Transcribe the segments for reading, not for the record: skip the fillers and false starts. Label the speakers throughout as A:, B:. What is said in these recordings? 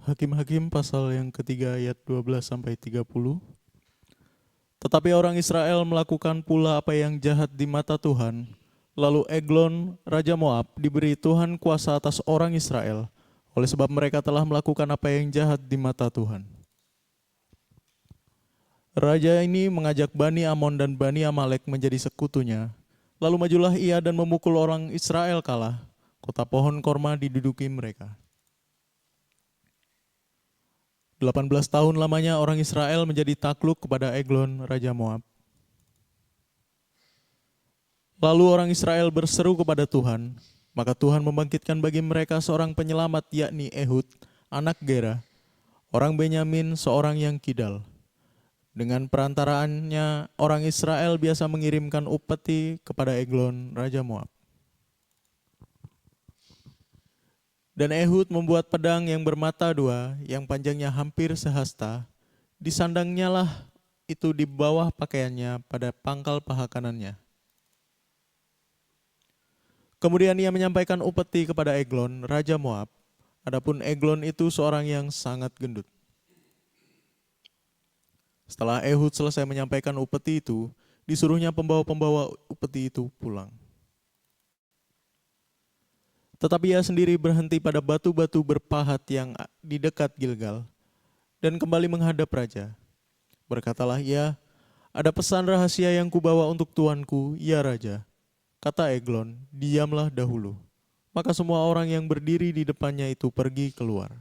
A: Hakim-Hakim pasal yang ketiga ayat 12-30. Tetapi orang Israel melakukan pula apa yang jahat di mata Tuhan. Lalu Eglon, Raja Moab, diberi Tuhan kuasa atas orang Israel, oleh sebab mereka telah melakukan apa yang jahat di mata Tuhan. Raja ini mengajak Bani Amon dan Bani Amalek menjadi sekutunya. Lalu majulah ia dan memukul orang Israel kalah. Kota pohon korma diduduki mereka. 18 tahun lamanya orang Israel menjadi takluk kepada Eglon, Raja Moab. Lalu orang Israel berseru kepada Tuhan, maka Tuhan membangkitkan bagi mereka seorang penyelamat, yakni Ehud, anak Gera, orang Benyamin, seorang yang kidal. Dengan perantaraannya, orang Israel biasa mengirimkan upeti kepada Eglon, Raja Moab. Dan Ehud membuat pedang yang bermata dua, yang panjangnya hampir sehasta. Disandangnya lah itu di bawah pakaiannya pada pangkal paha kanannya. Kemudian ia menyampaikan upeti kepada Eglon, Raja Moab. Adapun Eglon itu seorang yang sangat gendut. Setelah Ehud selesai menyampaikan upeti itu, disuruhnya pembawa-pembawa upeti itu pulang. Tetapi ia sendiri berhenti pada batu-batu berpahat yang di dekat Gilgal, dan kembali menghadap raja. Berkatalah ia, ada pesan rahasia yang kubawa untuk tuanku, ya raja. Kata Eglon, diamlah dahulu. Maka semua orang yang berdiri di depannya itu pergi keluar.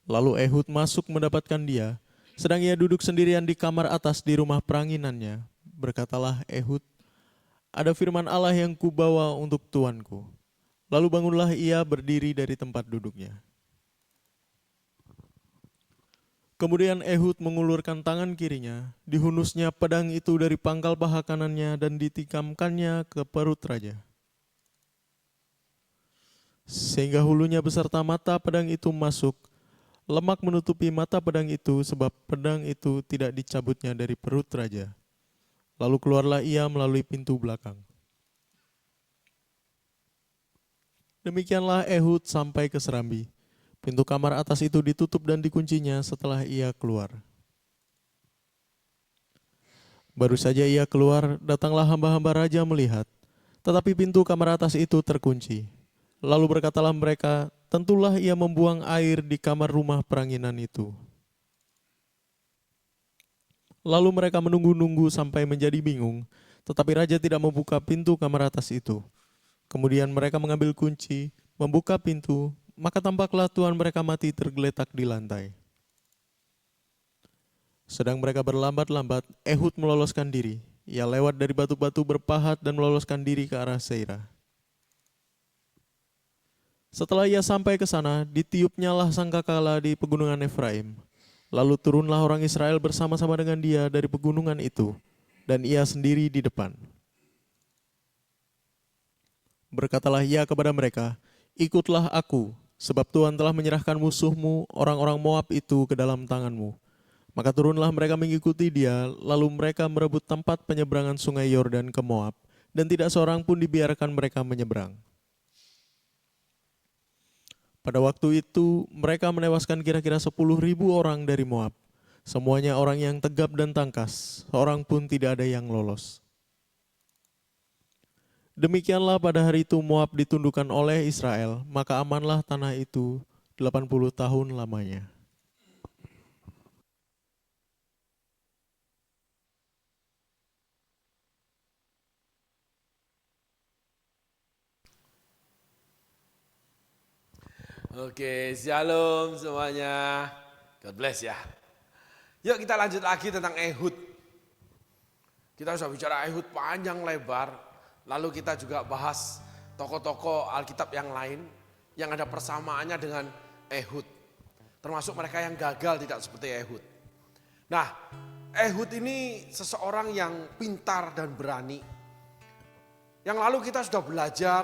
A: Lalu Ehud masuk mendapatkan dia, sedang ia duduk sendirian di kamar atas di rumah peranginannya. Berkatalah Ehud, ada firman Allah yang kubawa untuk tuanku. Lalu bangunlah ia berdiri dari tempat duduknya. Kemudian Ehud mengulurkan tangan kirinya, dihunusnya pedang itu dari pangkal paha kanannya dan ditikamkannya ke perut raja. Sehingga hulunya beserta mata pedang itu masuk, lemak menutupi mata pedang itu sebab pedang itu tidak dicabutnya dari perut raja. Lalu keluarlah ia melalui pintu belakang. Demikianlah Ehud sampai ke serambi. Pintu kamar atas itu ditutup dan dikuncinya setelah ia keluar. Baru saja ia keluar, datanglah hamba-hamba raja melihat, tetapi pintu kamar atas itu terkunci. Lalu berkatalah mereka, tentulah ia membuang air di kamar rumah peranginan itu. Lalu mereka menunggu-nunggu sampai menjadi bingung, tetapi raja tidak membuka pintu kamar atas itu. Kemudian mereka mengambil kunci, membuka pintu, maka tampaklah tuan mereka mati tergeletak di lantai. Sedang mereka berlambat-lambat, Ehud meloloskan diri. Ia lewat dari batu-batu berpahat dan meloloskan diri ke arah Seira. Setelah ia sampai ke sana, ditiupnyalah sangkakala di pegunungan Efraim. Lalu turunlah orang Israel bersama-sama dengan dia dari pegunungan itu, dan ia sendiri di depan. Berkatalah ia kepada mereka, ikutlah aku, sebab Tuhan telah menyerahkan musuhmu, orang-orang Moab itu ke dalam tanganmu. Maka turunlah mereka mengikuti dia, lalu mereka merebut tempat penyeberangan sungai Yordan ke Moab, dan tidak seorang pun dibiarkan mereka menyeberang. Pada waktu itu, mereka menewaskan kira-kira 10.000 orang dari Moab. Semuanya orang yang tegap dan tangkas, seorang pun tidak ada yang lolos. Demikianlah pada hari itu Moab ditundukkan oleh Israel, maka amanlah tanah itu 80 tahun lamanya.
B: Oke, shalom semuanya. God bless ya. Yuk kita lanjut lagi tentang Ehud. Kita sudah bicara Ehud panjang lebar. Lalu kita juga bahas tokoh-tokoh Alkitab yang lain yang ada persamaannya dengan Ehud. Termasuk mereka yang gagal tidak seperti Ehud. Nah, Ehud ini seseorang yang pintar dan berani. Yang lalu kita sudah belajar,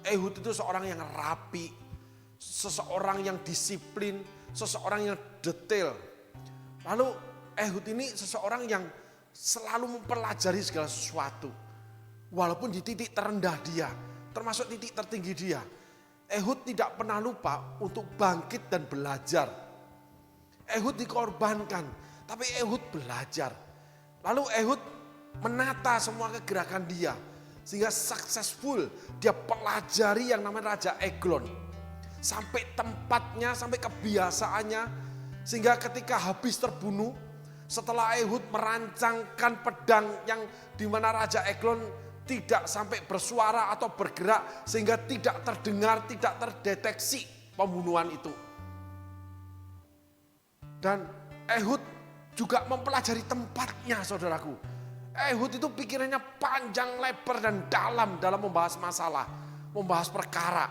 B: Ehud itu seorang yang rapi, seseorang yang disiplin, seseorang yang detail. Lalu Ehud ini seseorang yang selalu mempelajari segala sesuatu. Walaupun di titik terendah dia, termasuk titik tertinggi dia. Ehud tidak pernah lupa untuk bangkit dan belajar. Ehud dikorbankan, tapi Ehud belajar. Lalu Ehud menata semua kegerakan dia. Sehingga successful, dia pelajari yang namanya Raja Eglon. Sampai tempatnya, sampai kebiasaannya. Sehingga ketika habis terbunuh, setelah Ehud merancangkan pedang yang dimana Raja Eglon tidak sampai bersuara atau bergerak. Sehingga tidak terdengar, tidak terdeteksi pembunuhan itu. Dan Ehud juga mempelajari tempatnya, saudaraku. Ehud itu pikirannya panjang, lebar, dan dalam membahas masalah, membahas perkara.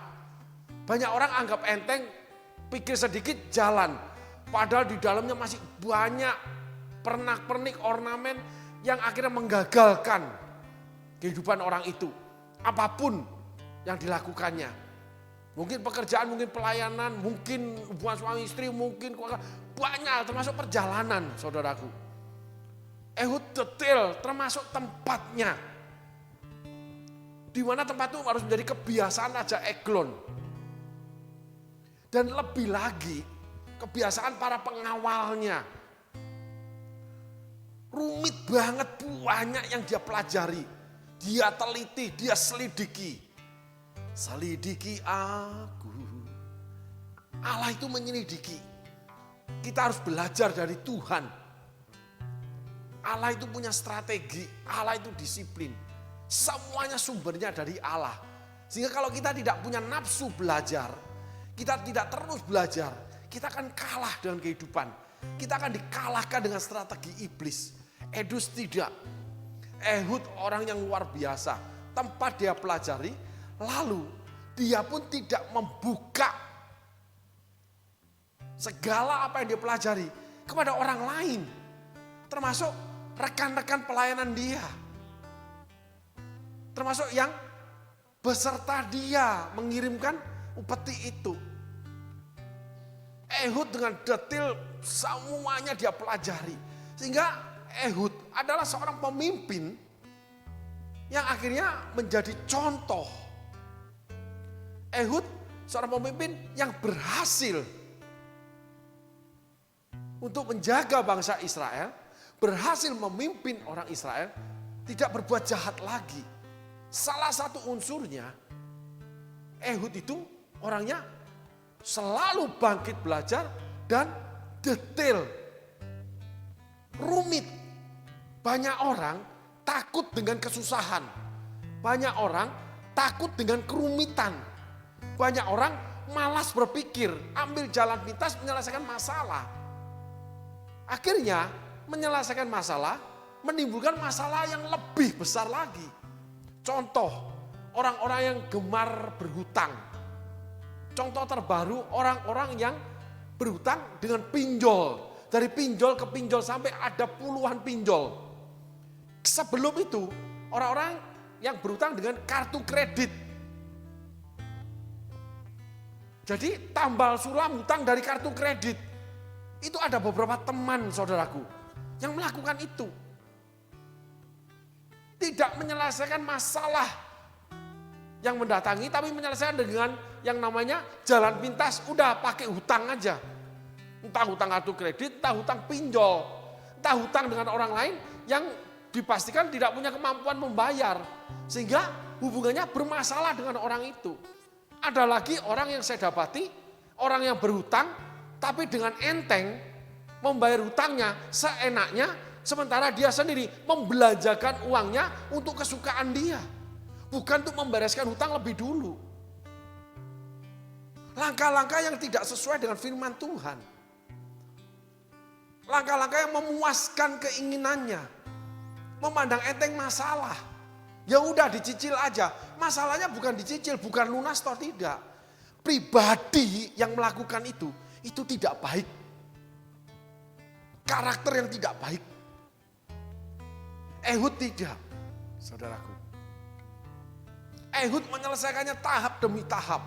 B: Banyak orang anggap enteng, pikir sedikit jalan. Padahal di dalamnya masih banyak pernak-pernik ornamen yang akhirnya menggagalkan kehidupan orang itu. Apapun yang dilakukannya. Mungkin pekerjaan, mungkin pelayanan, mungkin hubungan suami istri, mungkin banyak termasuk perjalanan, saudaraku. Ehud detail termasuk tempatnya. Di mana tempat itu harus menjadi kebiasaan Raja Eglon. Dan lebih lagi kebiasaan para pengawalnya. Rumit banget, banyak yang dia pelajari. Dia teliti, dia selidiki. Selidiki aku. Allah itu menyelidiki. Kita harus belajar dari Tuhan. Allah itu punya strategi, Allah itu disiplin. Semuanya sumbernya dari Allah. Sehingga kalau kita tidak punya nafsu belajar, kita tidak terus belajar, kita akan kalah dengan kehidupan. Kita akan dikalahkan dengan strategi iblis. Ehud tidak. Ehud orang yang luar biasa. Tempat dia pelajari, lalu dia pun tidak membuka segala apa yang dia pelajari kepada orang lain. Termasuk rekan-rekan pelayanan dia. Termasuk yang beserta dia mengirimkan upeti itu. Ehud dengan detail semuanya dia pelajari. Sehingga Ehud adalah seorang pemimpin yang akhirnya menjadi contoh. Ehud seorang pemimpin yang berhasil untuk menjaga bangsa Israel, berhasil memimpin orang Israel, tidak berbuat jahat lagi. Salah satu unsurnya, Ehud itu orangnya selalu bangkit belajar dan detail. Rumit. Banyak orang takut dengan kesusahan. Banyak orang takut dengan kerumitan. Banyak orang malas berpikir, ambil jalan pintas menyelesaikan masalah. Akhirnya menyelesaikan masalah, menimbulkan masalah yang lebih besar lagi. Contoh, orang-orang yang gemar berhutang. Contoh terbaru, orang-orang yang berhutang dengan pinjol. Dari pinjol ke pinjol sampai ada puluhan pinjol. Sebelum itu, orang-orang yang berhutang dengan kartu kredit. Jadi tambal sulam hutang dari kartu kredit. Itu ada beberapa teman saudaraku yang melakukan itu. Tidak menyelesaikan masalah yang mendatangi, tapi menyelesaikan dengan yang namanya jalan pintas. Udah pakai hutang aja. Entah hutang kartu kredit, entah hutang pinjol. Entah hutang dengan orang lain yang dipastikan tidak punya kemampuan membayar. Sehingga hubungannya bermasalah dengan orang itu. Ada lagi orang yang saya dapati, orang yang berhutang, tapi dengan enteng membayar hutangnya seenaknya, sementara dia sendiri membelanjakan uangnya untuk kesukaan dia. Bukan untuk membereskan hutang lebih dulu. Langkah-langkah yang tidak sesuai dengan firman Tuhan. Langkah-langkah yang memuaskan keinginannya. Memandang enteng masalah. Ya udah dicicil aja. Masalahnya bukan dicicil, bukan lunas atau tidak. Pribadi yang melakukan itu tidak baik. Karakter yang tidak baik. Ehud tidak, saudaraku. Ehud menyelesaikannya tahap demi tahap.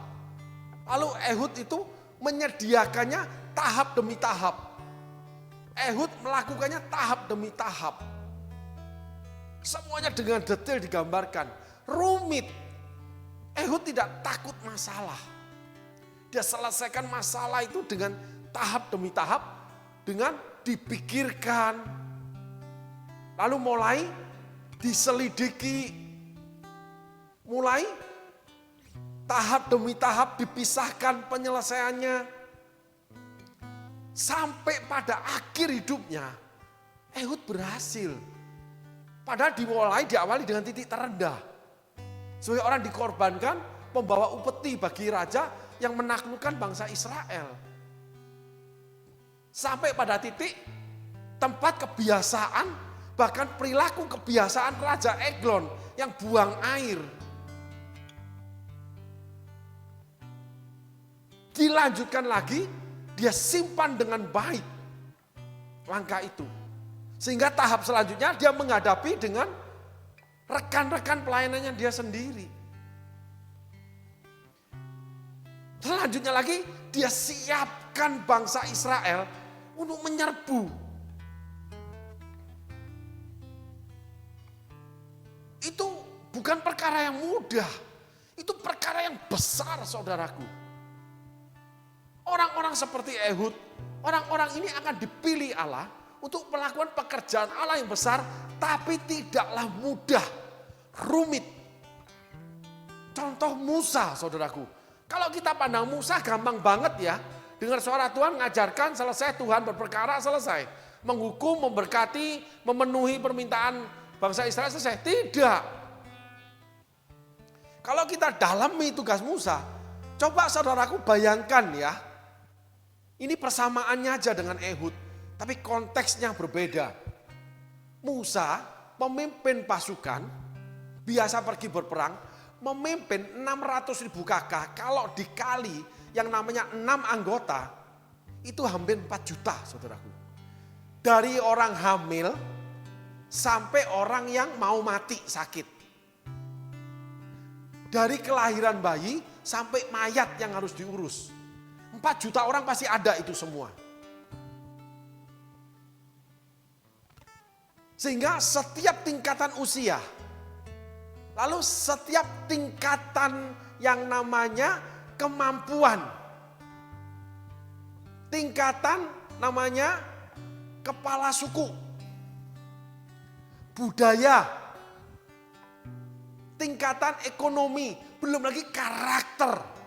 B: Lalu Ehud itu menyediakannya tahap demi tahap. Ehud melakukannya tahap demi tahap. Semuanya dengan detail digambarkan. Rumit. Ehud tidak takut masalah. Dia selesaikan masalah itu dengan tahap demi tahap, dengan dipikirkan. Lalu mulai diselidiki, mulai tahap demi tahap dipisahkan penyelesaiannya. Sampai pada akhir hidupnya, Ehud berhasil. Padahal diawali dengan titik terendah. Sebagai orang dikorbankan, pembawa upeti bagi raja yang menaklukkan bangsa Israel. Sampai pada titik tempat kebiasaan, bahkan perilaku kebiasaan Raja Eglon yang buang air. Dilanjutkan lagi, dia simpan dengan baik langkah itu. Sehingga tahap selanjutnya dia menghadapi dengan rekan-rekan pelayanannya dia sendiri. Selanjutnya lagi, dia siapkan bangsa Israel untuk menyerbu. Itu bukan perkara yang mudah. Itu perkara yang besar, saudaraku. Orang-orang seperti Ehud, orang-orang ini akan dipilih Allah untuk melakukan pekerjaan Allah yang besar, tapi tidaklah mudah, rumit. Contoh Musa, saudaraku. Kalau kita pandang Musa gampang banget ya. Dengar suara Tuhan, ngajarkan, selesai, Tuhan berperkara, selesai. Menghukum, memberkati, memenuhi permintaan bangsa Israel, selesai. Tidak. Kalau kita dalami tugas Musa, coba saudaraku bayangkan ya. Ini persamaannya aja dengan Ehud, tapi konteksnya berbeda. Musa memimpin pasukan, biasa pergi berperang, memimpin 600.000 kakak. Kalau dikali yang namanya 6 anggota, itu hampir 4 juta, saudaraku. Dari orang hamil sampai orang yang mau mati sakit. Dari kelahiran bayi sampai mayat yang harus diurus. 4 juta orang pasti ada itu semua. Sehingga setiap tingkatan usia, lalu setiap tingkatan yang namanya kemampuan, tingkatan namanya kepala suku, budaya, tingkatan ekonomi, belum lagi karakter.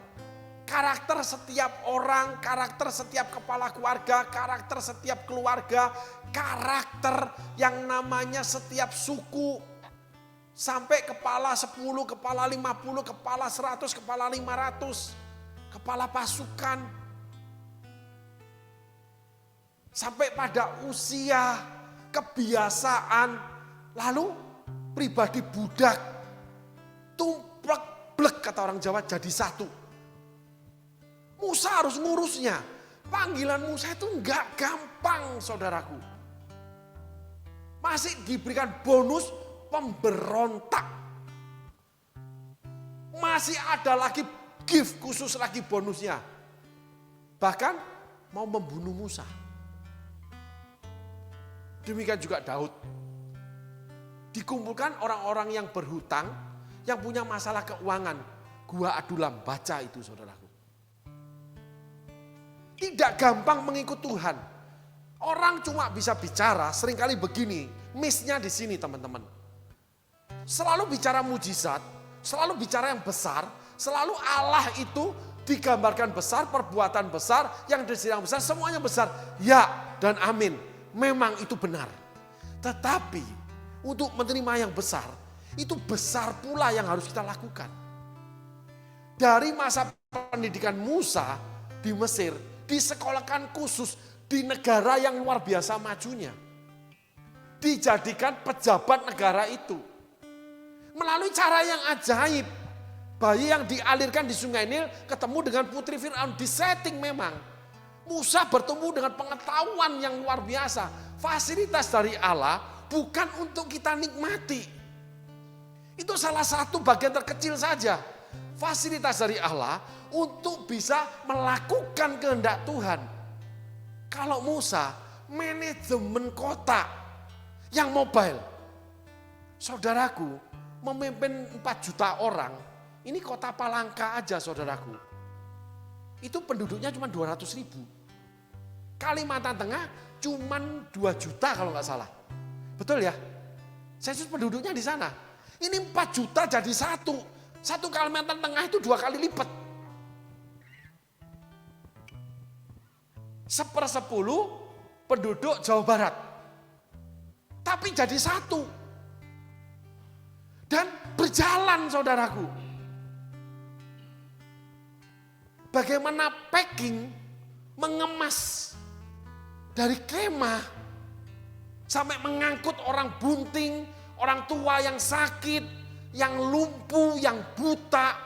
B: Karakter setiap orang, karakter setiap kepala keluarga, karakter setiap keluarga, karakter yang namanya setiap suku. Sampai kepala 10, kepala 50, kepala 100, kepala 500, kepala pasukan. Sampai pada usia, kebiasaan, lalu pribadi budak. Tumplek blek kata orang Jawa jadi satu. Musa harus ngurusnya. Panggilan Musa itu enggak gampang, saudaraku. Masih diberikan bonus pemberontak. Masih ada lagi gift khusus lagi bonusnya. Bahkan mau membunuh Musa. Demikian juga Daud. Dikumpulkan orang-orang yang berhutang, yang punya masalah keuangan. Gua Adulam, baca itu saudaraku. Tidak gampang mengikut Tuhan. Orang cuma bisa bicara seringkali begini, miss-nya di sini teman-teman. Selalu bicara mujizat, selalu bicara yang besar, selalu Allah itu digambarkan besar, perbuatan besar, yang disidang besar, semuanya besar. Ya dan amin, memang itu benar. Tetapi untuk menerima yang besar, itu besar pula yang harus kita lakukan. Dari masa pendidikan Musa di Mesir, disekolahkan khusus di negara yang luar biasa majunya. Dijadikan pejabat negara itu. Melalui cara yang ajaib. Bayi yang dialirkan di sungai Nil ketemu dengan putri Fir'aun. Disetting memang. Musa bertemu dengan pengetahuan yang luar biasa. Fasilitas dari Allah bukan untuk kita nikmati. Itu salah satu bagian terkecil saja. Fasilitas dari Allah untuk bisa melakukan kehendak Tuhan. Kalau Musa manajemen kota yang mobile. Saudaraku, memimpin 4 juta orang, ini kota Palangka aja saudaraku. itu penduduknya cuma 200.000. Kalimantan Tengah cuma 2 juta kalau nggak salah. Betul ya? Sensus penduduknya di sana. Ini 4 juta jadi satu. Satu Kalimantan Tengah itu 2 kali lipat. 1/10 penduduk Jawa Barat. Tapi jadi satu. Dan berjalan saudaraku. Bagaimana packing mengemas dari kemah sampai mengangkut orang bunting, orang tua yang sakit, yang lumpuh, yang buta,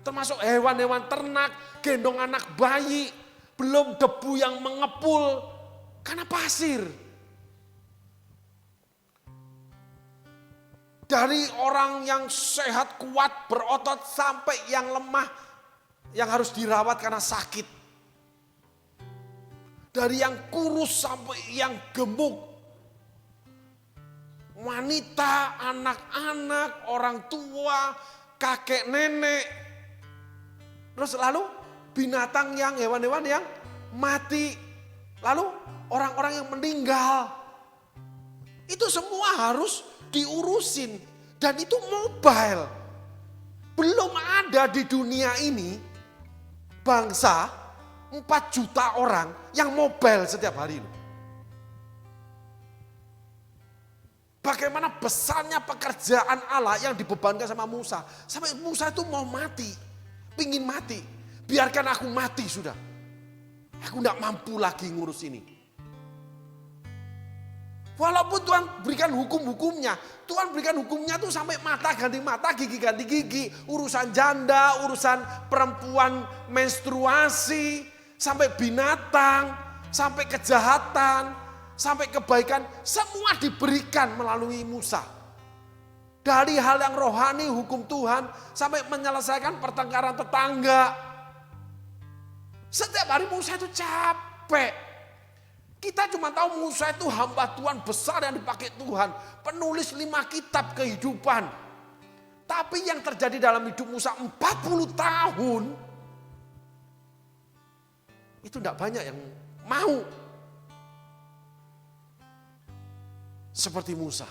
B: termasuk hewan-hewan ternak, gendong anak bayi, belum debu yang mengepul karena pasir. Dari orang yang sehat, kuat, berotot sampai yang lemah, yang harus dirawat karena sakit. Dari yang kurus sampai yang gemuk. Wanita, anak-anak, orang tua, kakek nenek. Terus lalu binatang yang hewan-hewan yang mati. Lalu orang-orang yang meninggal. Itu semua harus diurusin. Dan itu mobile. Belum ada di dunia ini bangsa 4 juta orang yang mobile setiap hari. Bagaimana besarnya pekerjaan Allah yang dibebankan sama Musa. Sampai Musa itu mau mati. Pingin mati. Biarkan aku mati sudah. Aku tidak mampu lagi ngurus ini. Walaupun Tuhan berikan hukum-hukumnya. Tuhan berikan hukumnya tuh sampai mata ganti mata, gigi ganti gigi. Urusan janda, urusan perempuan menstruasi. Sampai binatang, sampai kejahatan, sampai kebaikan. Semua diberikan melalui Musa. Dari hal yang rohani, hukum Tuhan. Sampai menyelesaikan pertengkaran tetangga. Setiap hari Musa itu capek. Kita cuma tahu Musa itu hamba Tuhan besar yang dipakai Tuhan. Penulis 5 kitab kehidupan. Tapi yang terjadi dalam hidup Musa 40 tahun. Itu tidak banyak yang mau. Seperti Musa.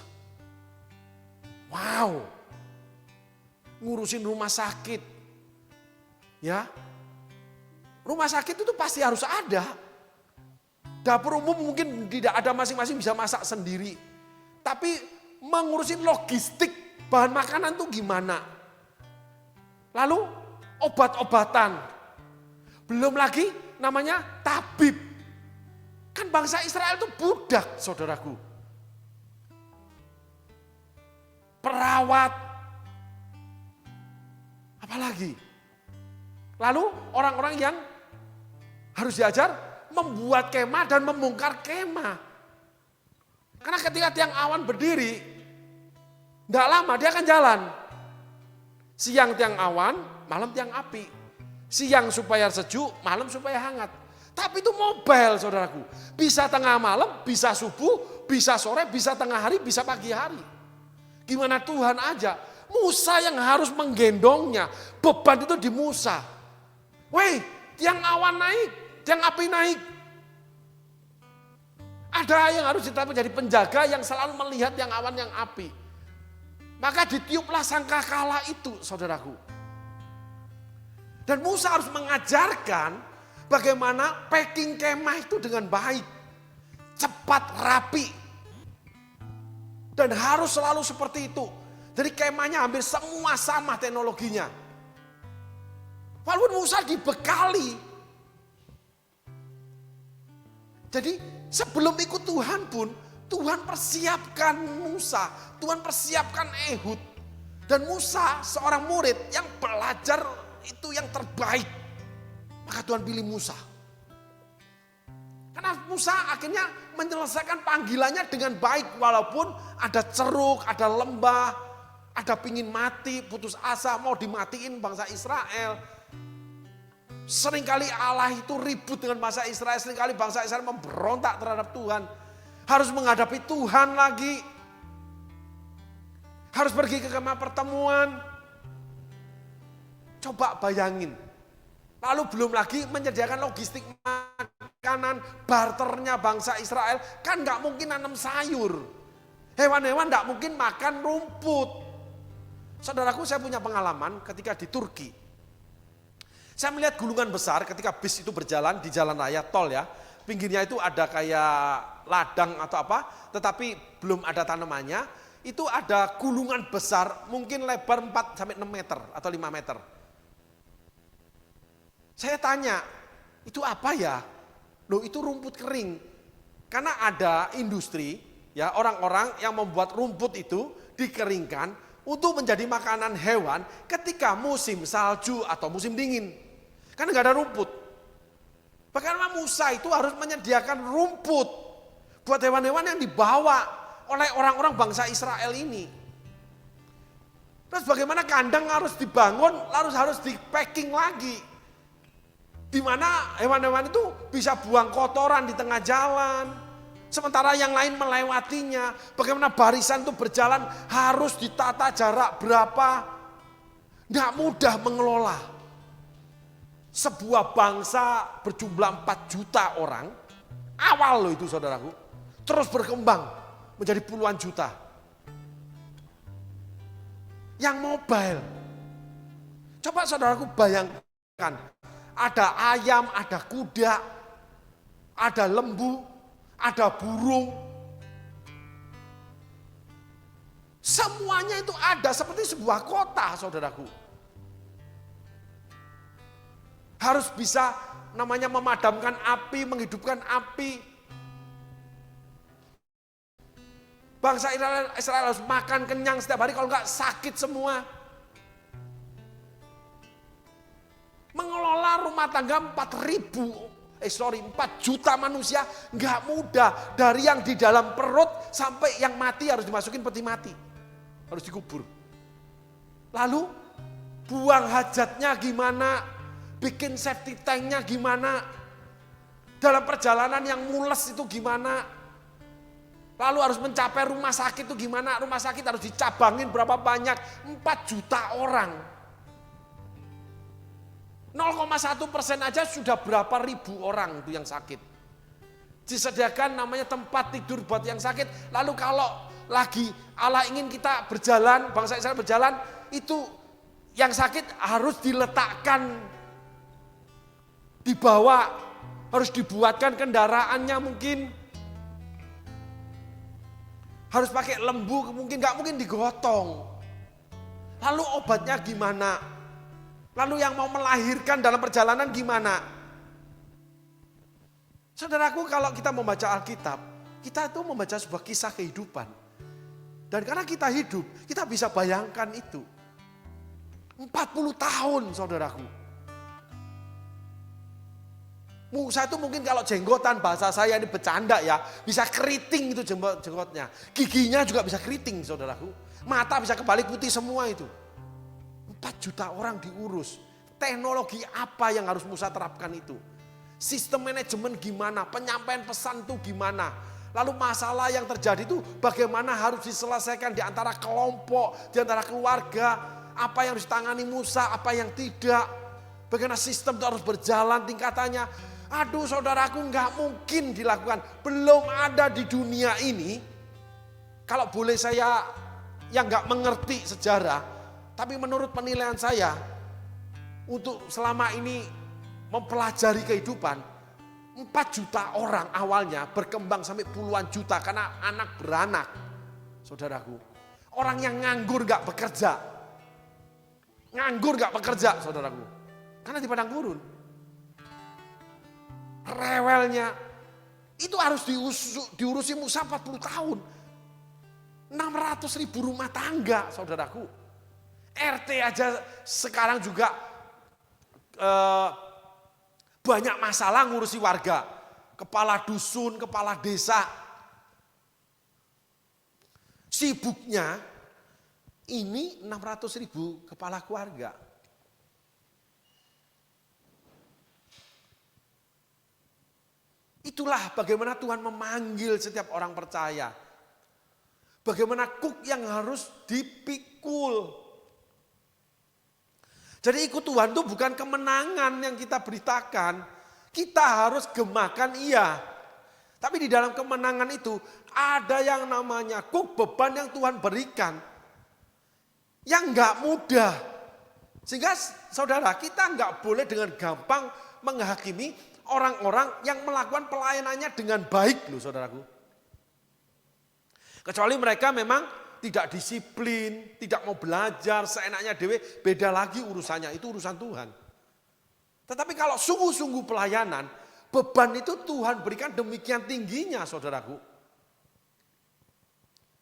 B: Wow. Ngurusin rumah sakit. Ya. Rumah sakit itu pasti harus ada. Dapur umum mungkin tidak ada, masing-masing bisa masak sendiri. Tapi mengurusin logistik bahan makanan itu gimana? Lalu obat-obatan. Belum lagi namanya tabib. Kan bangsa Israel itu budak, saudaraku. Perawat. Apalagi? Lalu orang-orang yang harus diajar membuat kemah dan membongkar kemah. Karena ketika tiang awan berdiri, tidak lama dia akan jalan. Siang tiang awan, malam tiang api. Siang supaya sejuk, malam supaya hangat. Tapi itu mobile saudaraku. Bisa tengah malam, bisa subuh, bisa sore, bisa tengah hari, bisa pagi hari. Gimana Tuhan aja. Musa yang harus menggendongnya. Beban itu di Musa. Weh, tiang awan naik. Yang api naik. Ada yang harus tetap menjadi penjaga yang selalu melihat yang awan yang api. Maka ditiuplah sangkakala itu saudaraku. Dan Musa harus mengajarkan bagaimana packing kemah itu dengan baik. Cepat, rapi. Dan harus selalu seperti itu. Jadi kemahnya hampir semua sama teknologinya. Walaupun Musa dibekali. Jadi sebelum ikut Tuhan pun, Tuhan persiapkan Musa, Tuhan persiapkan Ehud. Dan Musa seorang murid yang belajar itu yang terbaik. Maka Tuhan pilih Musa. Karena Musa akhirnya menyelesaikan panggilannya dengan baik. Walaupun ada ceruk, ada lembah, ada pingin mati, putus asa, mau dimatiin bangsa Israel. Seringkali Allah itu ribut dengan bangsa Israel. Seringkali bangsa Israel memberontak terhadap Tuhan. Harus menghadapi Tuhan lagi. Harus pergi ke kemah pertemuan. Coba bayangin. Lalu belum lagi menyediakan logistik makanan, barternya bangsa Israel, kan nggak mungkin nanam sayur. Hewan-hewan nggak mungkin makan rumput. Saudaraku, saya punya pengalaman ketika di Turki. Saya melihat gulungan besar ketika bis itu berjalan di jalan raya tol ya. Pinggirnya itu ada kayak ladang atau apa, tetapi belum ada tanamannya. Itu ada gulungan besar, mungkin lebar 4-6 meter atau 5 meter. Saya tanya, itu apa ya? Loh, itu rumput kering. Karena ada industri, ya, orang-orang yang membuat rumput itu dikeringkan untuk menjadi makanan hewan ketika musim salju atau musim dingin. Karena nggak ada rumput. Bagaimana Musa itu harus menyediakan rumput buat hewan-hewan yang dibawa oleh orang-orang bangsa Israel ini. Terus bagaimana kandang harus dibangun, harus di-packing lagi. Di mana hewan-hewan itu bisa buang kotoran di tengah jalan. Sementara yang lain melewatinya. Bagaimana barisan itu berjalan harus ditata jarak berapa. Nggak mudah mengelola. Sebuah bangsa berjumlah 4 juta orang. Awal loh itu saudaraku. Terus berkembang menjadi puluhan juta. Yang mobile. Coba saudaraku bayangkan. Ada ayam, ada kuda, ada lembu, ada burung. Semuanya itu ada seperti sebuah kota, saudaraku. Harus bisa namanya memadamkan api, menghidupkan api. Bangsa Israel harus makan kenyang setiap hari, kalau enggak sakit semua. Mengelola rumah tangga 4 juta manusia nggak mudah. Dari yang di dalam perut sampai yang mati harus dimasukin peti mati. Harus dikubur. Lalu buang hajatnya gimana? Bikin safety tanknya gimana? Dalam perjalanan yang mules itu gimana? Lalu harus mencapai rumah sakit itu gimana? Rumah sakit harus dicabangin berapa banyak? 4 juta orang. 0,1% aja sudah berapa ribu orang itu yang sakit. Disediakan namanya tempat tidur buat yang sakit. Lalu kalau lagi Allah ingin kita berjalan, bangsa Israel berjalan, itu yang sakit harus diletakkan, dibawa, harus dibuatkan kendaraannya mungkin. Harus pakai lembu, nggak mungkin digotong. Lalu obatnya gimana? Lalu yang mau melahirkan dalam perjalanan gimana? Saudaraku, kalau kita membaca Alkitab, kita itu membaca sebuah kisah kehidupan. Dan karena kita hidup, kita bisa bayangkan itu. 40 tahun saudaraku. Musa itu mungkin kalau jenggotan, bahasa saya ini bercanda ya, bisa keriting itu jenggotnya. Giginya juga bisa keriting saudaraku. Mata bisa kebalik putih semua itu. 4 juta orang diurus. Teknologi apa yang harus Musa terapkan itu? Sistem manajemen gimana? Penyampaian pesan itu gimana? Lalu masalah yang terjadi itu bagaimana harus diselesaikan di antara kelompok, di antara keluarga. Apa yang harus ditangani Musa, apa yang tidak. Bagaimana sistem itu harus berjalan tingkatannya. Aduh saudaraku, nggak mungkin dilakukan. Belum ada di dunia ini. Kalau boleh saya yang nggak mengerti sejarah. Tapi menurut penilaian saya, untuk selama ini mempelajari kehidupan, 4 juta orang awalnya berkembang sampai puluhan juta karena anak beranak. Saudaraku, orang yang nganggur gak bekerja. Nganggur gak bekerja saudaraku. Karena di padang gurun. Rewelnya, itu harus diurusi Musa 40 tahun. 600.000 rumah tangga saudaraku. RT aja sekarang juga banyak masalah ngurusi warga. Kepala dusun, kepala desa. Sibuknya ini 600.000 kepala keluarga. Itulah bagaimana Tuhan memanggil setiap orang percaya. Bagaimana kuk yang harus dipikul. Jadi ikut Tuhan itu bukan kemenangan yang kita beritakan. Kita harus gemakan iya. Tapi di dalam kemenangan itu ada yang namanya beban yang Tuhan berikan. Yang enggak mudah. Sehingga saudara kita enggak boleh dengan gampang menghakimi orang-orang yang melakukan pelayanannya dengan baik loh saudaraku. Kecuali mereka memang tidak disiplin, tidak mau belajar, seenaknya dewe, beda lagi urusannya, itu urusan Tuhan. Tetapi kalau sungguh-sungguh pelayanan, beban itu Tuhan berikan demikian tingginya saudaraku.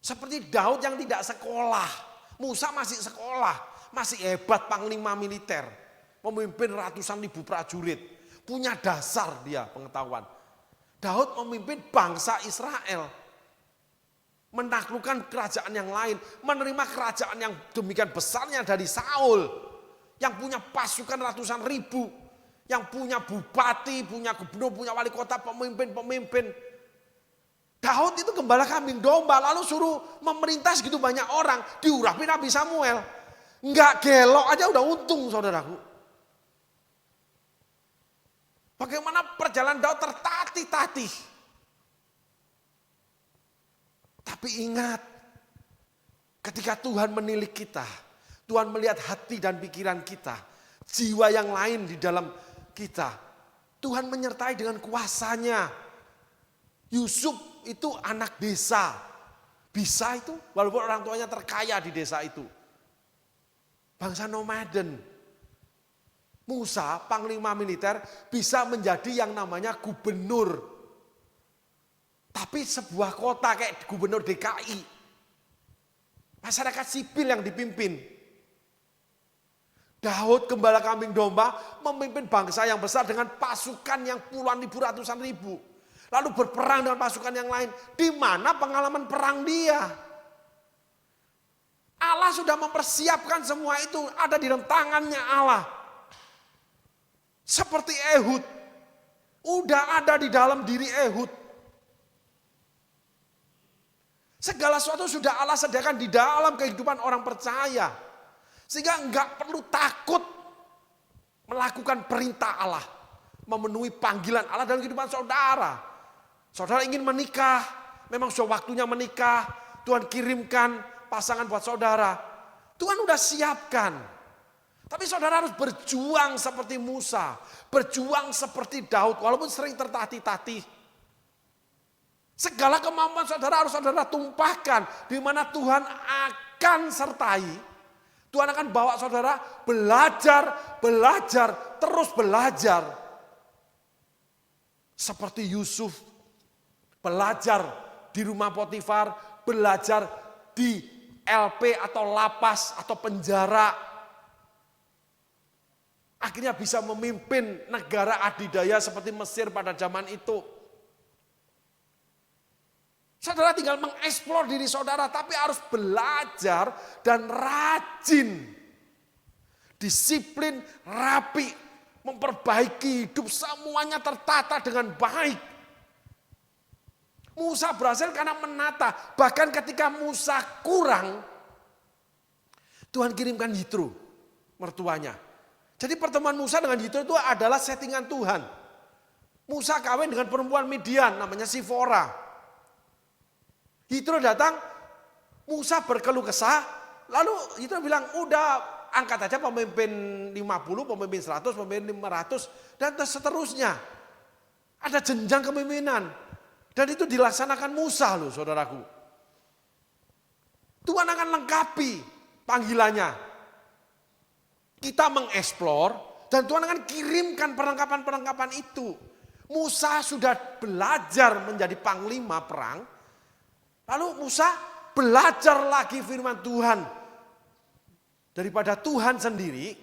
B: Seperti Daud yang tidak sekolah, Musa masih sekolah, masih hebat panglima militer, memimpin ratusan ribu prajurit, punya dasar dia pengetahuan. Daud memimpin bangsa Israel, menaklukkan kerajaan yang lain, menerima kerajaan yang demikian besarnya dari Saul, yang punya pasukan ratusan ribu, yang punya bupati, punya gubernur, punya wali kota, pemimpin-pemimpin. Daud itu gembala kambing domba, lalu suruh memerintah segitu banyak orang, diurapi Nabi Samuel. Enggak gelok aja udah untung saudaraku. Bagaimana perjalanan Daud tertatih-tatih. Tapi ingat, ketika Tuhan menilik kita, Tuhan melihat hati dan pikiran kita, jiwa yang lain di dalam kita, Tuhan menyertai dengan kuasanya. Yusuf itu anak desa, bisa itu walaupun orang tuanya terkaya di desa itu. Bangsa nomaden. Musa, panglima militer, bisa menjadi yang namanya gubernur. Tapi sebuah kota kayak gubernur DKI. Masyarakat sipil yang dipimpin. Daud gembala kambing domba memimpin bangsa yang besar dengan pasukan yang puluhan ribu, ratusan ribu. Lalu berperang dengan pasukan yang lain. Di mana pengalaman perang dia? Allah sudah mempersiapkan semua itu. Ada di dalam tangannya Allah. Seperti Ehud. Udah ada di dalam diri Ehud. Segala sesuatu sudah Allah sediakan di dalam kehidupan orang percaya. Sehingga enggak perlu takut melakukan perintah Allah. Memenuhi panggilan Allah dalam kehidupan saudara. Saudara ingin menikah, memang sudah waktunya menikah. Tuhan kirimkan pasangan buat saudara. Tuhan udah siapkan. Tapi saudara harus berjuang seperti Musa. Berjuang seperti Daud walaupun sering tertatih-tatih. Segala kemampuan saudara harus saudara tumpahkan. Di mana Tuhan akan sertai. Tuhan akan bawa saudara belajar, terus belajar. Seperti Yusuf. Belajar di rumah Potifar. Belajar di LP atau lapas atau penjara. Akhirnya bisa memimpin negara adidaya seperti Mesir pada zaman itu. Saudara tinggal mengeksplor diri saudara, tapi harus belajar dan rajin. Disiplin, rapi, memperbaiki hidup semuanya tertata dengan baik. Musa berhasil karena menata. Bahkan ketika Musa kurang, Tuhan kirimkan Yitro, mertuanya. Jadi pertemuan Musa dengan Yitro itu adalah settingan Tuhan. Musa kawin dengan perempuan Midian namanya Sifora. Yitro datang, Musa berkeluh kesah, lalu Yitro bilang, udah angkat aja pemimpin 50, pemimpin 100, pemimpin 500, dan seterusnya. Ada jenjang kepemimpinan. Dan itu dilaksanakan Musa loh saudaraku. Tuhan akan lengkapi panggilannya. Kita mengeksplor dan Tuhan akan kirimkan perlengkapan-perlengkapan itu. Musa sudah belajar menjadi panglima perang. Lalu Musa belajar lagi firman Tuhan daripada Tuhan sendiri.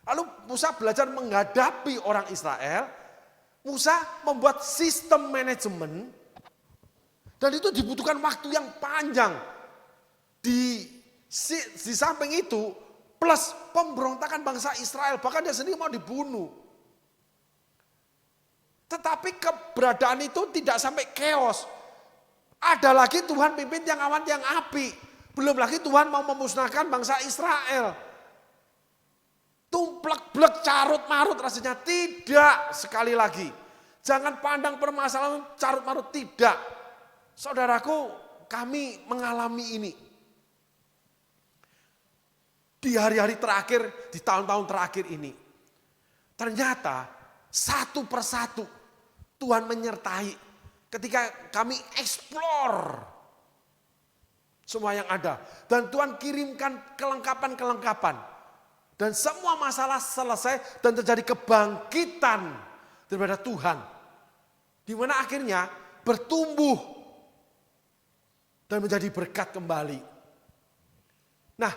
B: Lalu Musa belajar menghadapi orang Israel. Musa membuat sistem manajemen. Dan itu dibutuhkan waktu yang panjang. Di samping itu plus pemberontakan bangsa Israel. Bahkan dia sendiri mau dibunuh. Tetapi keberadaan itu tidak sampai chaos. Ada lagi Tuhan pimpin yang awan yang api. Belum lagi Tuhan mau memusnahkan bangsa Israel. plek-plek, carut-marut rasanya. Tidak, sekali lagi. Jangan pandang permasalahan carut-marut, tidak. Saudaraku, kami mengalami ini. Di hari-hari terakhir, di tahun-tahun terakhir ini. Ternyata satu persatu Tuhan menyertai ketika kami explore semua yang ada. Dan Tuhan kirimkan kelengkapan-kelengkapan. Dan semua masalah selesai dan terjadi kebangkitan daripada Tuhan. Di mana akhirnya bertumbuh dan menjadi berkat kembali. Nah,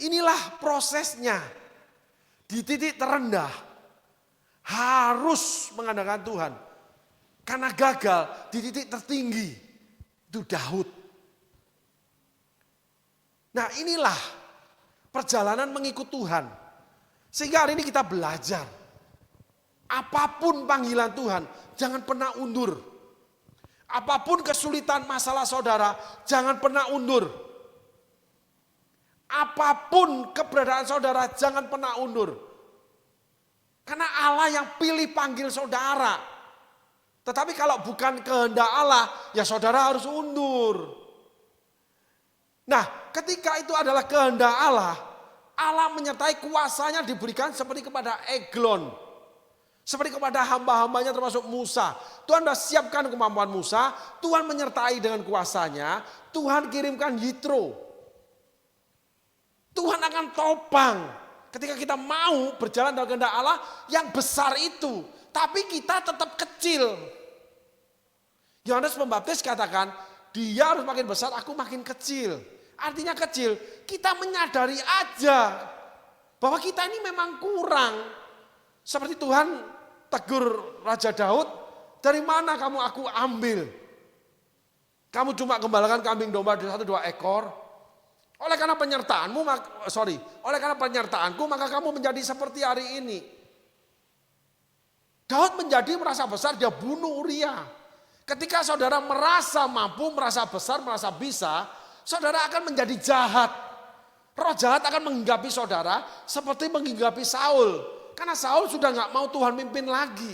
B: inilah prosesnya. Di titik terendah harus mengandalkan Tuhan. Karena gagal di titik tertinggi itu Daud. Nah, inilah perjalanan mengikut Tuhan. Sehingga hari ini kita belajar. Apapun panggilan Tuhan, jangan pernah undur. Apapun kesulitan masalah saudara, jangan pernah undur. Apapun keberadaan saudara, jangan pernah undur. Karena Allah yang pilih panggil saudara. Tetapi kalau bukan kehendak Allah, ya saudara harus undur. Nah, ketika itu adalah kehendak Allah, Allah menyertai kuasanya diberikan seperti kepada Eglon. Seperti kepada hamba-hambanya termasuk Musa. Tuhan sudah siapkan kemampuan Musa, Tuhan menyertai dengan kuasanya, Tuhan kirimkan Yitro. Tuhan akan topang ketika kita mau berjalan dalam kehendak Allah yang besar itu. Tapi kita tetap kecil. Yohanes Pembaptis katakan, dia harus makin besar, aku makin kecil. Artinya kecil, kita menyadari aja bahwa kita ini memang kurang. Seperti Tuhan tegur Raja Daud, dari mana kamu aku ambil? Kamu cuma gembalakan kambing domba 1-2 ekor. Oleh karena penyertaanku maka kamu menjadi seperti hari ini. Daud menjadi merasa besar, dia bunuh Uria. Ketika saudara merasa mampu, merasa besar, merasa bisa, saudara akan menjadi jahat. Roh jahat akan menghinggapi saudara seperti menghinggapi Saul. Karena Saul sudah gak mau Tuhan mimpin lagi.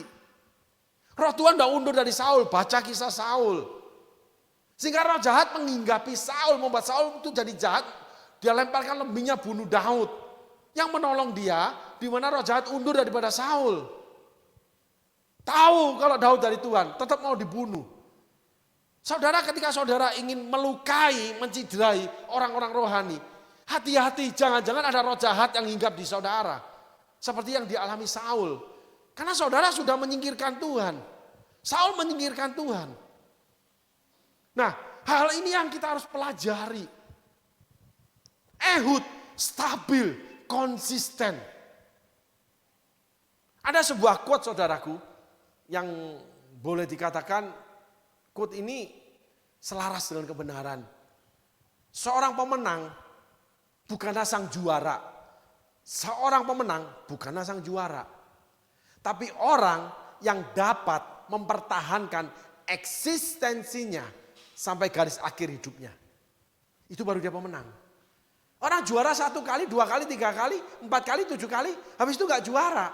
B: Roh Tuhan udah undur dari Saul, baca kisah Saul. Sehingga roh jahat menghinggapi Saul, membuat Saul itu jadi jahat. Dia lemparkan lembingnya bunuh Daud. Yang menolong dia, di mana roh jahat undur daripada Saul. Tahu kalau Daud dari Tuhan, tetap mau dibunuh. Saudara, ketika saudara ingin melukai, menciderai orang-orang rohani, hati-hati, jangan-jangan ada roh jahat yang hinggap di saudara. Seperti yang dialami Saul. Karena saudara sudah menyingkirkan Tuhan. Saul menyingkirkan Tuhan. Nah, hal ini yang kita harus pelajari. Ehud stabil, konsisten. Ada sebuah quote saudaraku yang boleh dikatakan quote ini selaras dengan kebenaran. Seorang pemenang bukanlah sang juara. Seorang pemenang bukanlah sang juara. Tapi orang yang dapat mempertahankan eksistensinya sampai garis akhir hidupnya. Itu baru dia pemenang. Orang juara 1 kali, 2 kali, 3 kali, 4 kali, 7 kali, habis itu gak juara.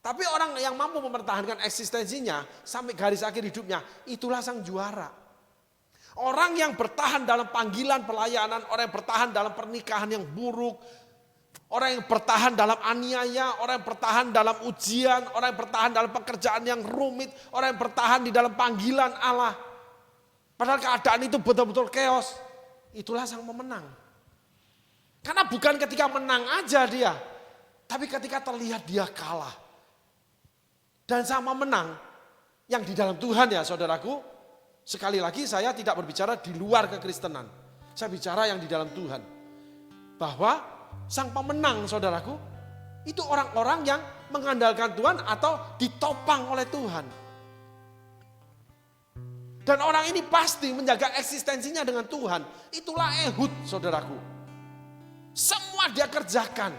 B: Tapi orang yang mampu mempertahankan eksistensinya sampai garis akhir hidupnya, itulah sang juara. Orang yang bertahan dalam panggilan pelayanan, orang yang bertahan dalam pernikahan yang buruk, orang yang bertahan dalam aniaya, orang yang bertahan dalam ujian, orang yang bertahan dalam pekerjaan yang rumit, orang yang bertahan di dalam panggilan Allah. Padahal keadaan itu betul-betul chaos, itulah sang pemenang. Karena bukan ketika menang aja dia, tapi ketika terlihat dia kalah. Dan sama menang yang di dalam Tuhan ya saudaraku. Sekali lagi saya tidak berbicara di luar kekristenan. Saya bicara yang di dalam Tuhan. Bahwa sang pemenang saudaraku itu orang-orang yang mengandalkan Tuhan atau ditopang oleh Tuhan. Dan orang ini pasti menjaga eksistensinya dengan Tuhan. Itulah Ehud saudaraku. Semua dia kerjakan.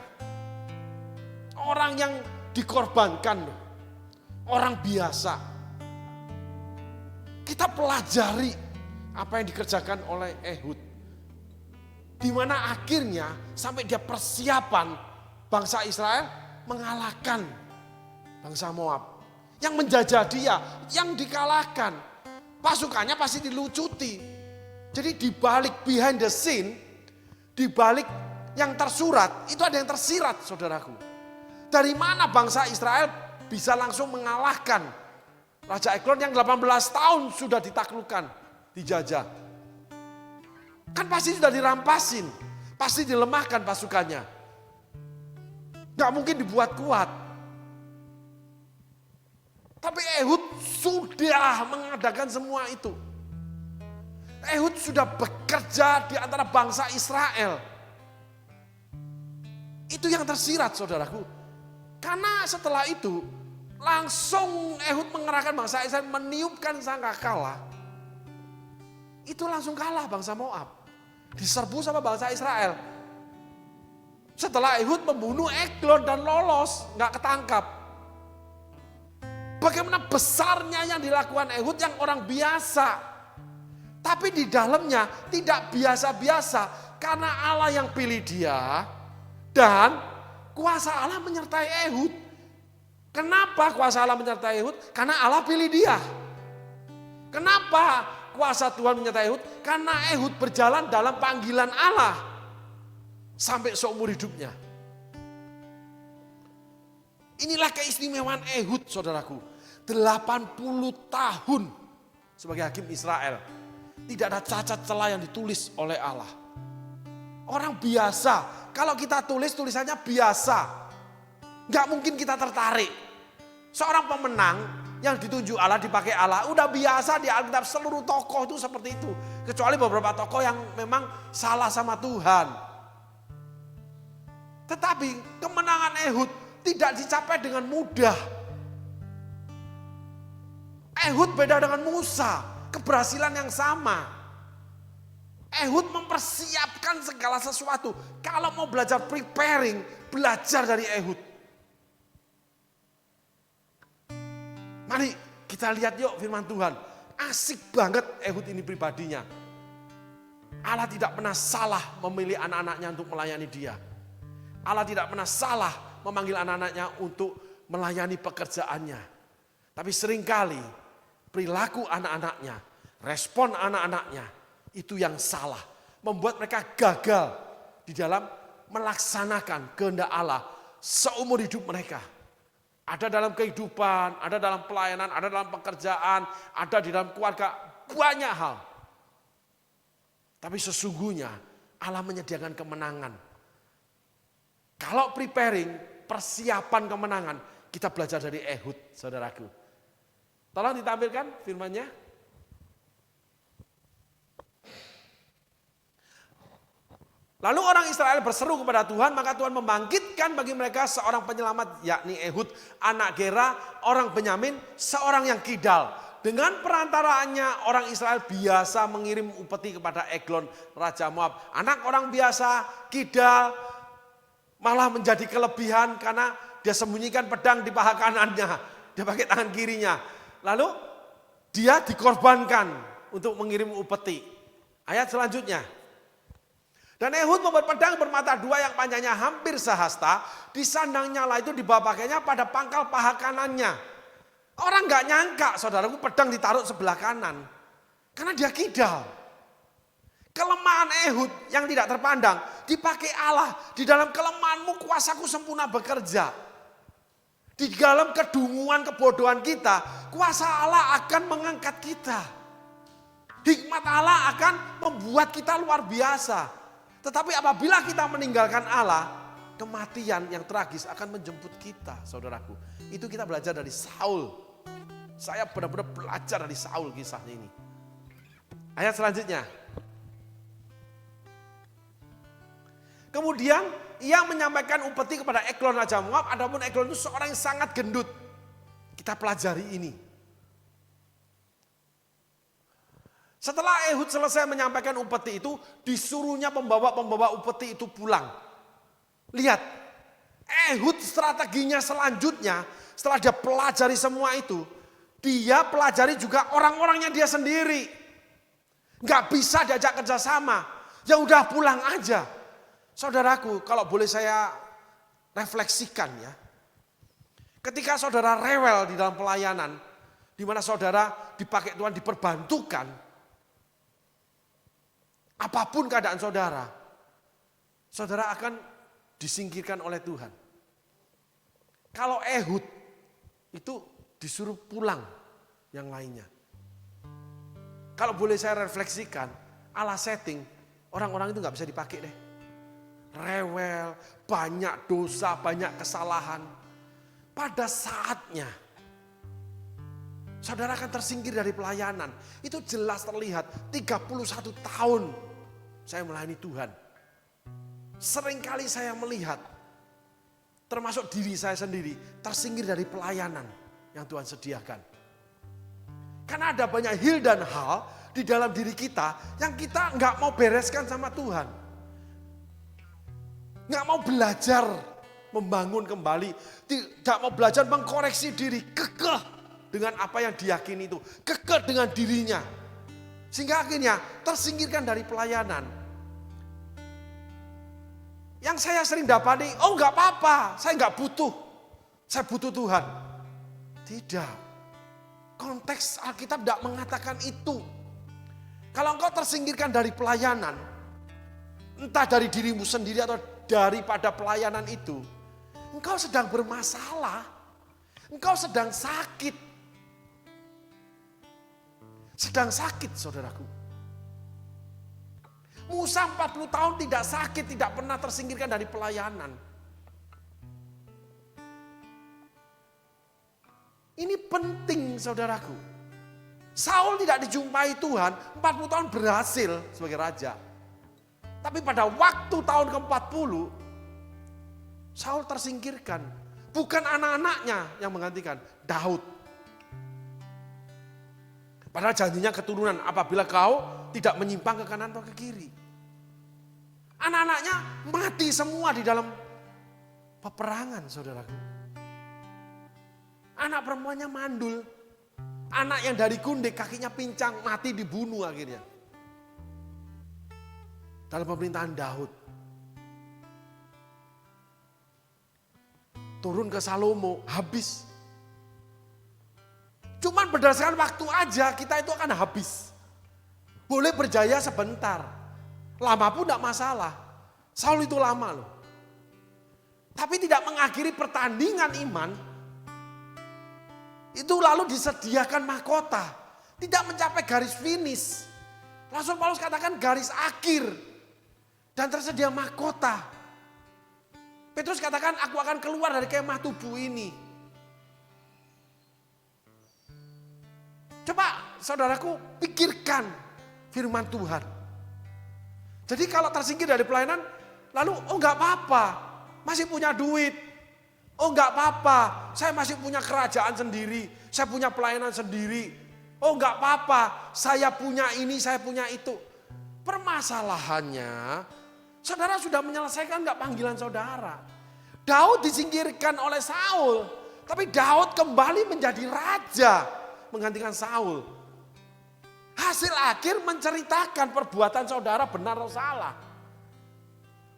B: Orang yang dikorbankan. Orang biasa. Kita pelajari apa yang dikerjakan oleh Ehud. Di mana akhirnya sampai dia persiapan bangsa Israel mengalahkan bangsa Moab. Yang menjajah dia, yang dikalahkan. Pasukannya pasti dilucuti. Jadi di balik behind the scene, di balik yang tersurat, itu ada yang tersirat saudaraku. Dari mana bangsa Israel bisa langsung mengalahkan Raja Eglon yang 18 tahun sudah ditaklukkan, dijajah. Kan pasti sudah dirampasin, pasti dilemahkan pasukannya. Gak mungkin dibuat kuat. Tapi Ehud sudah mengadakan semua itu. Ehud sudah bekerja di antara bangsa Israel. Itu yang tersirat saudaraku. Karena setelah itu langsung Ehud mengerahkan bangsa Israel meniupkan sangkakala. Itu langsung kalah bangsa Moab. Diserbu sama bangsa Israel. Setelah Ehud membunuh Eglon dan lolos, gak ketangkap. Bagaimana besarnya yang dilakukan Ehud yang orang biasa. Tapi di dalamnya tidak biasa-biasa. Karena Allah yang pilih dia. Dan kuasa Allah menyertai Ehud. Kenapa kuasa Allah menyertai Ehud? Karena Allah pilih dia. Kenapa kuasa Tuhan menyertai Ehud? Karena Ehud berjalan dalam panggilan Allah. Sampai seumur hidupnya. Inilah keistimewaan Ehud saudaraku. 80 tahun sebagai hakim Israel. Tidak ada cacat celah yang ditulis oleh Allah. Orang biasa, kalau kita tulis tulisannya biasa. Gak mungkin kita tertarik. Seorang pemenang yang ditunjuk Allah, dipakai Allah. Udah biasa di Alkitab seluruh tokoh itu seperti itu. Kecuali beberapa tokoh yang memang salah sama Tuhan. Tetapi kemenangan Ehud tidak dicapai dengan mudah. Ehud beda dengan Musa, keberhasilan yang sama. Ehud mempersiapkan segala sesuatu. Kalau mau belajar preparing, belajar dari Ehud. Mari kita lihat yuk firman Tuhan. Asik banget Ehud ini pribadinya. Allah tidak pernah salah memilih anak-anaknya untuk melayani dia. Allah tidak pernah salah memanggil anak-anaknya untuk melayani pekerjaannya. Tapi seringkali perilaku anak-anaknya, respon anak-anaknya itu yang salah. Membuat mereka gagal di dalam melaksanakan kehendak Allah seumur hidup mereka. Ada dalam kehidupan, ada dalam pelayanan, ada dalam pekerjaan, ada di dalam keluarga, banyak hal. Tapi sesungguhnya Allah menyediakan kemenangan. Kalau preparing, persiapan kemenangan, kita belajar dari Ehud, saudaraku. Tolong ditampilkan firman-Nya. Lalu orang Israel berseru kepada Tuhan, maka Tuhan membangkitkan bagi mereka seorang penyelamat, yakni Ehud, anak Gera, orang Benyamin, seorang yang kidal. Dengan perantaraannya orang Israel biasa mengirim upeti kepada Eglon, Raja Moab. Anak orang biasa, kidal, malah menjadi kelebihan karena dia sembunyikan pedang di paha kanannya. Dia pakai tangan kirinya. Lalu dia dikorbankan untuk mengirim upeti. Ayat selanjutnya. Dan Ehud membuat pedang bermata dua yang panjangnya hampir sehasta. Disandang nyala itu dibawa pakainya pada pangkal paha kanannya. Orang gak nyangka saudaraku pedang ditaruh sebelah kanan. Karena dia kidal. Kelemahan Ehud yang tidak terpandang dipakai Allah. Di dalam kelemahanmu kuasaku sempurna bekerja. Di dalam kedunguan kebodohan kita, kuasa Allah akan mengangkat kita. Hikmat Allah akan membuat kita luar biasa. Tetapi apabila kita meninggalkan Allah, kematian yang tragis akan menjemput kita, saudaraku. Itu kita belajar dari Saul. Saya benar-benar belajar dari Saul kisahnya ini. Ayat selanjutnya. Kemudian ia menyampaikan upeti kepada Eglon Raja Moab. Adapun Eglon itu seorang yang sangat gendut. Kita pelajari ini. Setelah Ehud selesai menyampaikan upeti itu, disuruhnya pembawa upeti itu pulang. Lihat, Ehud strateginya selanjutnya, setelah dia pelajari semua itu, dia pelajari juga orang-orangnya dia sendiri. Gak bisa diajak kerjasama, ya udah pulang aja. Saudaraku, kalau boleh saya refleksikan ya, Ketika saudara rewel di dalam pelayanan, di mana saudara dipakai Tuhan, diperbantukan, apapun keadaan saudara, saudara akan disingkirkan oleh Tuhan. Kalau Ehud itu disuruh pulang yang lainnya. Kalau boleh saya refleksikan, ala setting, orang-orang itu gak bisa dipakai deh. Rewel, banyak dosa, banyak kesalahan. Pada saatnya, saudara akan tersingkir dari pelayanan. Itu jelas terlihat, 31 tahun saya melayani Tuhan. Seringkali saya melihat, termasuk diri saya sendiri, tersingkir dari pelayanan yang Tuhan sediakan. Karena ada banyak hil dan hal di dalam diri kita yang kita nggak mau bereskan sama Tuhan. Nggak mau belajar membangun kembali, tidak mau belajar mengkoreksi diri, kekeh dengan apa yang diyakini itu, kekeh dengan dirinya. Sehingga akhirnya tersingkirkan dari pelayanan. Yang saya sering dapati, oh nggak apa-apa, saya nggak butuh, saya butuh Tuhan. Tidak, konteks Alkitab tidak mengatakan itu. Kalau engkau tersingkirkan dari pelayanan, entah dari dirimu sendiri atau daripada pelayanan itu, engkau sedang bermasalah, engkau sedang sakit. Sedang sakit saudaraku. Musa 40 tahun tidak sakit, tidak pernah tersingkirkan dari pelayanan. Ini penting saudaraku. Saul tidak dijumpai Tuhan, 40 tahun berhasil sebagai raja. Tapi pada waktu tahun ke-40, Saul tersingkirkan. Bukan anak-anaknya yang menggantikan, Daud. Padahal janjinya keturunan apabila kau tidak menyimpang ke kanan atau ke kiri. Anak-anaknya mati semua di dalam peperangan saudaraku. Anak perempuannya mandul. Anak yang dari Gundek kakinya pincang, mati dibunuh akhirnya. Dalam pemerintahan Daud. Turun ke Salomo, habis. Cuman berdasarkan waktu aja kita itu akan habis. Boleh berjaya sebentar. Lama pun tidak masalah. Saul itu lama loh. Tapi tidak mengakhiri pertandingan iman. Itu lalu disediakan mahkota. Tidak mencapai garis finish. Rasul Paulus katakan garis akhir. Dan tersedia mahkota. Petrus katakan aku akan keluar dari kemah tubuh ini. Coba saudaraku pikirkan firman Tuhan. Jadi kalau tersingkir dari pelayanan, lalu oh nggak apa-apa, masih punya duit. Oh nggak apa-apa, saya masih punya kerajaan sendiri, saya punya pelayanan sendiri. Oh nggak apa-apa, saya punya ini, saya punya itu. Permasalahannya, saudara sudah menyelesaikan nggak panggilan saudara? Daud disingkirkan oleh Saul, tapi Daud kembali menjadi raja. Menggantikan Saul. Hasil akhir menceritakan perbuatan saudara benar atau salah.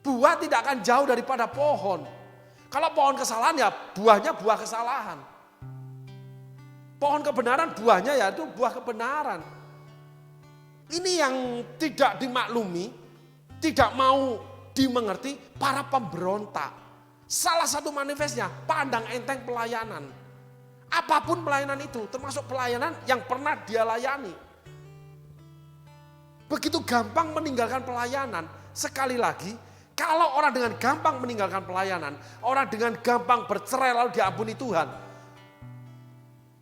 B: Buah tidak akan jauh daripada pohon. Kalau pohon kesalahan ya buahnya buah kesalahan. Pohon kebenaran buahnya ya itu buah kebenaran. Ini yang tidak dimaklumi, tidak mau dimengerti para pemberontak. Salah satu manifestnya pandang enteng pelayanan. Apapun pelayanan itu, termasuk pelayanan yang pernah dia layani. Begitu gampang meninggalkan pelayanan, sekali lagi, kalau orang dengan gampang meninggalkan pelayanan, orang dengan gampang bercerai lalu diampuni Tuhan,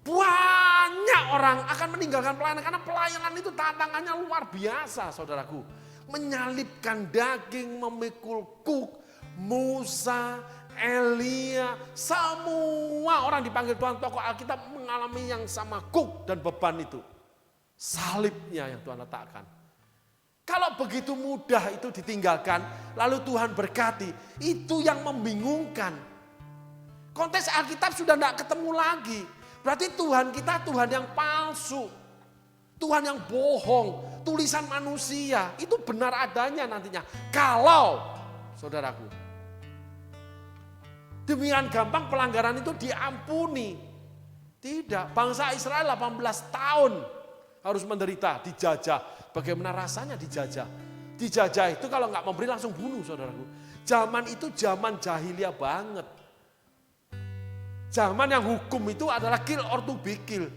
B: banyak orang akan meninggalkan pelayanan karena pelayanan itu tantangannya luar biasa, saudaraku. Menyalipkan daging, memikul kuk, Musa, Elia, semua orang dipanggil Tuhan, tokoh Alkitab mengalami yang sama kuk dan beban itu. Salibnya yang Tuhan letakkan. Kalau begitu mudah itu ditinggalkan, lalu Tuhan berkati, itu yang membingungkan. Konteks Alkitab sudah tidak ketemu lagi. Berarti Tuhan kita Tuhan yang palsu. Tuhan yang bohong, tulisan manusia, itu benar adanya nantinya. Kalau, saudaraku, Demikian gampang pelanggaran itu diampuni. Tidak, bangsa Israel 18 tahun harus menderita, dijajah. Bagaimana rasanya dijajah? Dijajah itu kalau nggak memberi langsung bunuh, saudaraku. Zaman itu zaman jahiliyah banget. Zaman yang hukum itu adalah kill or to be kill.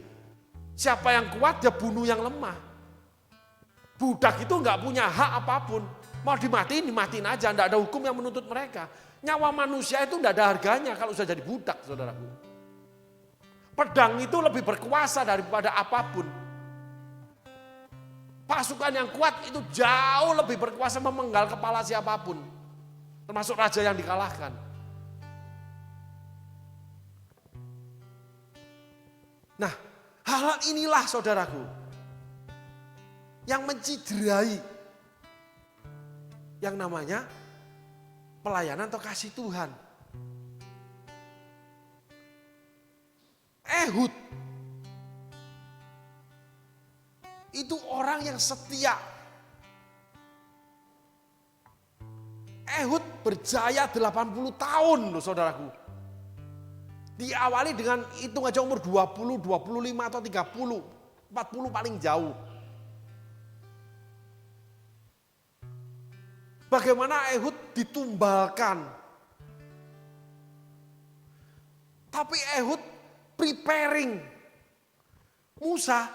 B: Siapa yang kuat dia bunuh yang lemah. Budak itu nggak punya hak apapun. Mau dimatiin aja, nggak ada hukum yang menuntut mereka. Nyawa manusia itu nggak ada harganya kalau sudah jadi budak, saudaraku. Pedang itu lebih berkuasa daripada apapun. Pasukan yang kuat itu jauh lebih berkuasa memenggal kepala siapapun. Termasuk raja yang dikalahkan. Nah, hal inilah saudaraku yang menciderai yang namanya pelayanan atau kasih Tuhan. Ehud itu orang yang setia. Ehud berjaya 80 tahun loh saudaraku. Diawali dengan hitung aja umur 20, 25 atau 30, 40 paling jauh. Bagaimana Ehud ditumbalkan. Tapi Ehud preparing. Musa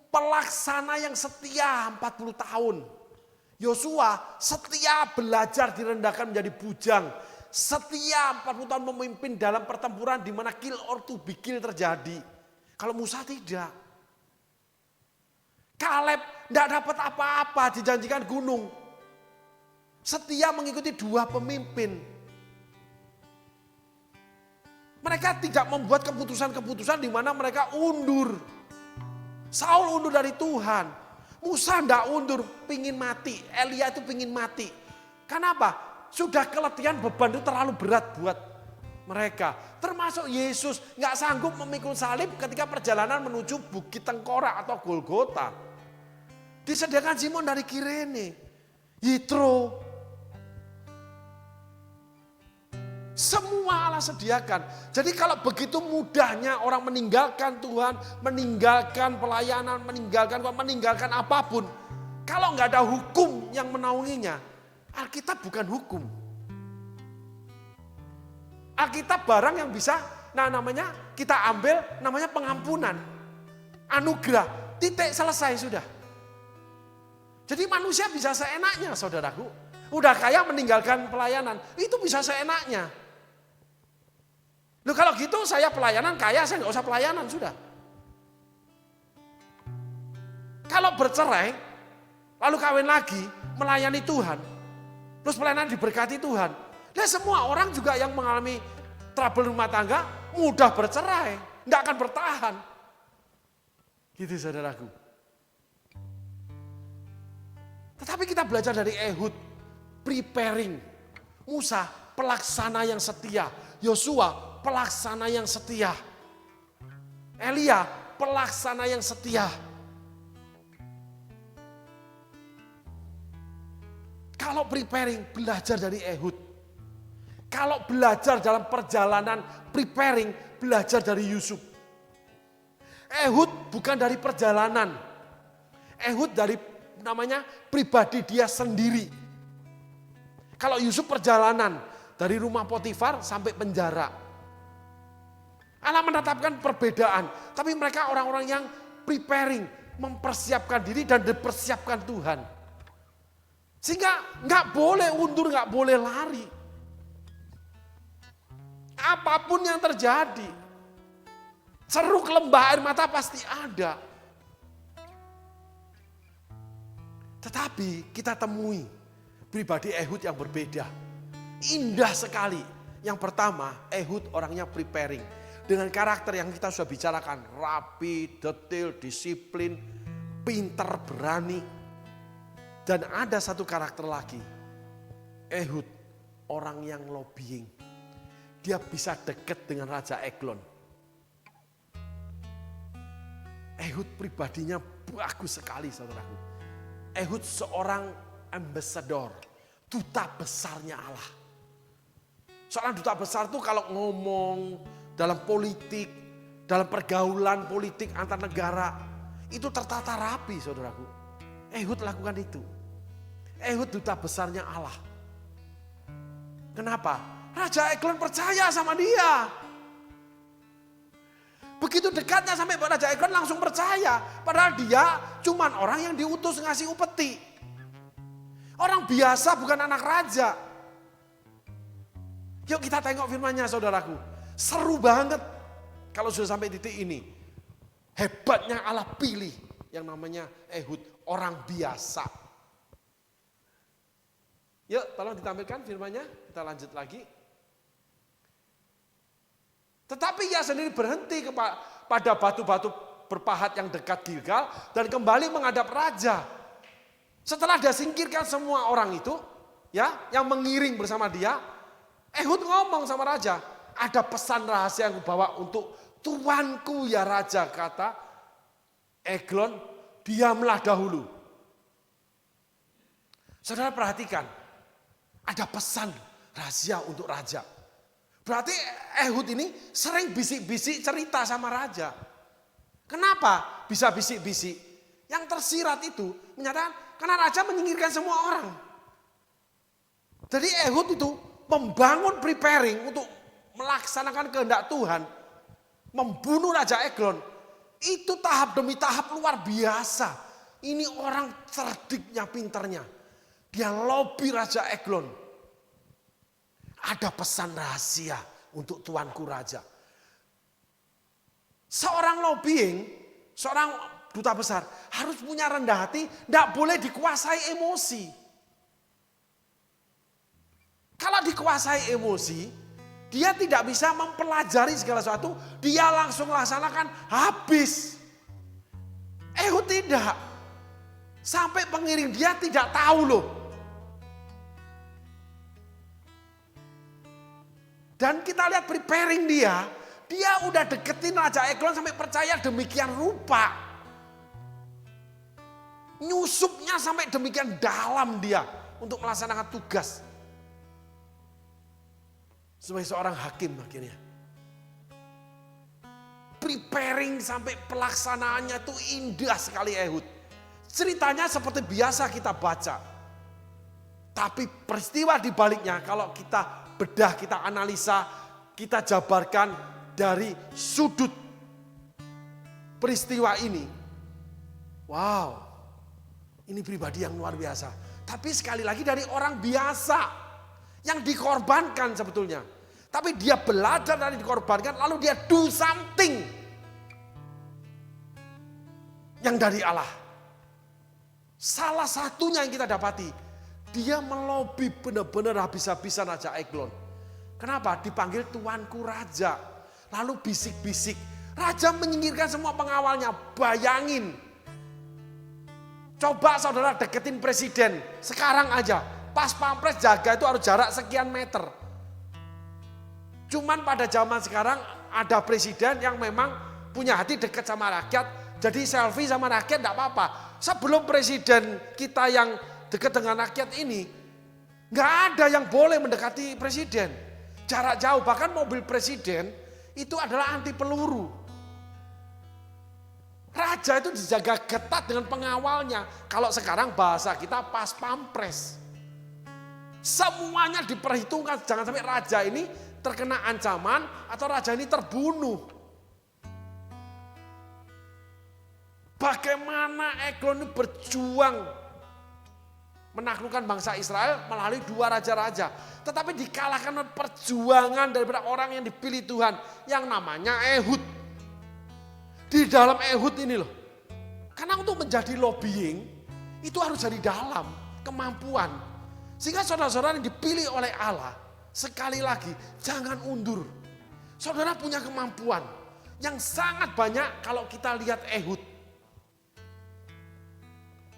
B: pelaksana yang setia 40 tahun. Yosua setia belajar direndahkan menjadi bujang. Setia 40 tahun memimpin dalam pertempuran di mana kill or to be kill terjadi. Kalau Musa tidak. Kaleb tidak dapat apa-apa dijanjikan gunung. Setia mengikuti dua pemimpin. Mereka tidak membuat keputusan-keputusan di mana mereka undur. Saul undur dari Tuhan. Musa tidak undur, pingin mati. Elia itu pingin mati. Kenapa? Sudah keletihan, beban itu terlalu berat buat mereka. Termasuk Yesus nggak sanggup memikul salib ketika perjalanan menuju Bukit Tengkorak atau Golgota. Disediakan Simon dari Kirene, Yitro. Semua Allah sediakan. Jadi kalau begitu mudahnya orang meninggalkan Tuhan, meninggalkan pelayanan, meninggalkan apapun. Kalau nggak ada hukum yang menaunginya, Alkitab bukan hukum. Alkitab barang yang bisa, namanya kita ambil, namanya pengampunan. Anugerah, titik selesai sudah. Jadi manusia bisa seenaknya saudaraku. Udah kaya meninggalkan pelayanan, itu bisa seenaknya. Loh kalau gitu saya pelayanan kaya, saya nggak usah pelayanan sudah. Kalau bercerai, lalu kawin lagi, melayani Tuhan, terus pelayanan diberkati Tuhan. Nah semua orang juga yang mengalami trouble rumah tangga, mudah bercerai, nggak akan bertahan. Gitu saudaraku. Tetapi kita belajar dari Ehud, preparing. Musa, pelaksana yang setia. Yosua, pelaksana yang setia. Elia, pelaksana yang setia. Kalau preparing, belajar dari Ehud. Kalau belajar dalam perjalanan preparing, belajar dari Yusuf. Ehud bukan dari perjalanan. Ehud dari namanya pribadi dia sendiri. Kalau Yusuf perjalanan dari rumah Potifar sampai penjara. Allah menetapkan perbedaan, tapi mereka orang-orang yang preparing, mempersiapkan diri dan dipersiapkan Tuhan. Sehingga nggak boleh undur, nggak boleh lari. Apapun yang terjadi, ceruk lembah air mata pasti ada. Tetapi kita temui pribadi Ehud yang berbeda. Indah sekali. Yang pertama, Ehud orangnya preparing. Dengan karakter yang kita sudah bicarakan, rapi, detail, disiplin, pinter, berani. Dan ada satu karakter lagi, Ehud, orang yang lobbying. Dia bisa dekat dengan Raja Eglon. Ehud pribadinya bagus sekali saudaraku. Ehud seorang ambassador, duta besarnya Allah. Seorang duta besar tuh kalau ngomong dalam politik, dalam pergaulan politik antar negara, itu tertata rapi saudaraku. Ehud lakukan itu. Ehud duta besarnya Allah. Kenapa? Raja Eglon percaya sama dia. Begitu dekatnya sampai Raja Eglon langsung percaya. Padahal dia cuman orang yang diutus ngasih upeti. Orang biasa bukan anak raja. Yuk kita tengok firman-Nya saudaraku. Seru banget kalau sudah sampai titik ini. Hebatnya Allah pilih yang namanya Ehud, orang biasa. Yuk tolong ditampilkan firman-Nya, kita lanjut lagi. Tetapi ia sendiri berhenti pada batu-batu berpahat yang dekat Gilgal dan kembali menghadap raja. Setelah dia singkirkan semua orang itu, ya, yang mengiring bersama dia, Ehud ngomong sama raja, ada pesan rahasia yang kubawa untuk tuanku ya raja, kata Eglon, diamlah dahulu. Saudara perhatikan, ada pesan rahasia untuk raja. Berarti Ehud ini sering bisik-bisik cerita sama raja. Kenapa bisa bisik-bisik? Yang tersirat itu menyatakan karena raja menyingkirkan semua orang. Jadi Ehud itu membangun preparing untuk melaksanakan kehendak Tuhan. Membunuh Raja Eglon. Itu tahap demi tahap luar biasa. Ini orang cerdiknya, pinternya. Dia lobby Raja Eglon. Ada pesan rahasia untuk tuanku raja. Seorang lobbying, seorang duta besar harus punya rendah hati, tidak boleh dikuasai emosi. Kalau dikuasai emosi, dia tidak bisa mempelajari segala sesuatu, dia langsung laksanakan habis. Ehud tidak. Sampai pengiring dia tidak tahu loh. Dan kita lihat preparing dia udah deketin Raja Eglon sampai percaya demikian rupa. Nyusupnya sampai demikian dalam dia untuk melaksanakan tugas. Sebagai seorang hakim akhirnya. Preparing sampai pelaksanaannya itu indah sekali Ehud. Ceritanya seperti biasa kita baca. Tapi peristiwa di baliknya kalau kita bedah, kita analisa, kita jabarkan dari sudut peristiwa ini. Wow, ini pribadi yang luar biasa. Tapi sekali lagi dari orang biasa. Yang dikorbankan sebetulnya. Tapi dia belajar dari dikorbankan lalu dia do something. Yang dari Allah. Salah satunya yang kita dapati. Dia melobi benar-benar habis-habisan Raja Eglon. Kenapa? Dipanggil tuanku raja. Lalu bisik-bisik. Raja menyingkirkan semua pengawalnya. Bayangin. Coba saudara deketin presiden. Sekarang aja. Pas pampres jaga itu harus jarak sekian meter. Cuman pada zaman sekarang ada presiden yang memang punya hati dekat sama rakyat. Jadi selfie sama rakyat tidak apa-apa. Sebelum presiden kita yang dekat dengan rakyat ini, nggak ada yang boleh mendekati presiden. Jarak jauh, bahkan mobil presiden itu adalah anti peluru. Raja itu dijaga ketat dengan pengawalnya. Kalau sekarang bahasa kita pas pampres. Semuanya diperhitungkan, jangan sampai raja ini terkena ancaman atau raja ini terbunuh. Bagaimana Eglon ini berjuang menaklukkan bangsa Israel melalui dua raja-raja. Tetapi dikalahkan oleh perjuangan daripada orang yang dipilih Tuhan yang namanya Ehud. Di dalam Ehud ini loh. Karena untuk menjadi lobbying itu harus dari dalam kemampuan. Sehingga saudara-saudara yang dipilih oleh Allah, sekali lagi jangan undur. Saudara punya kemampuan yang sangat banyak kalau kita lihat Ehud.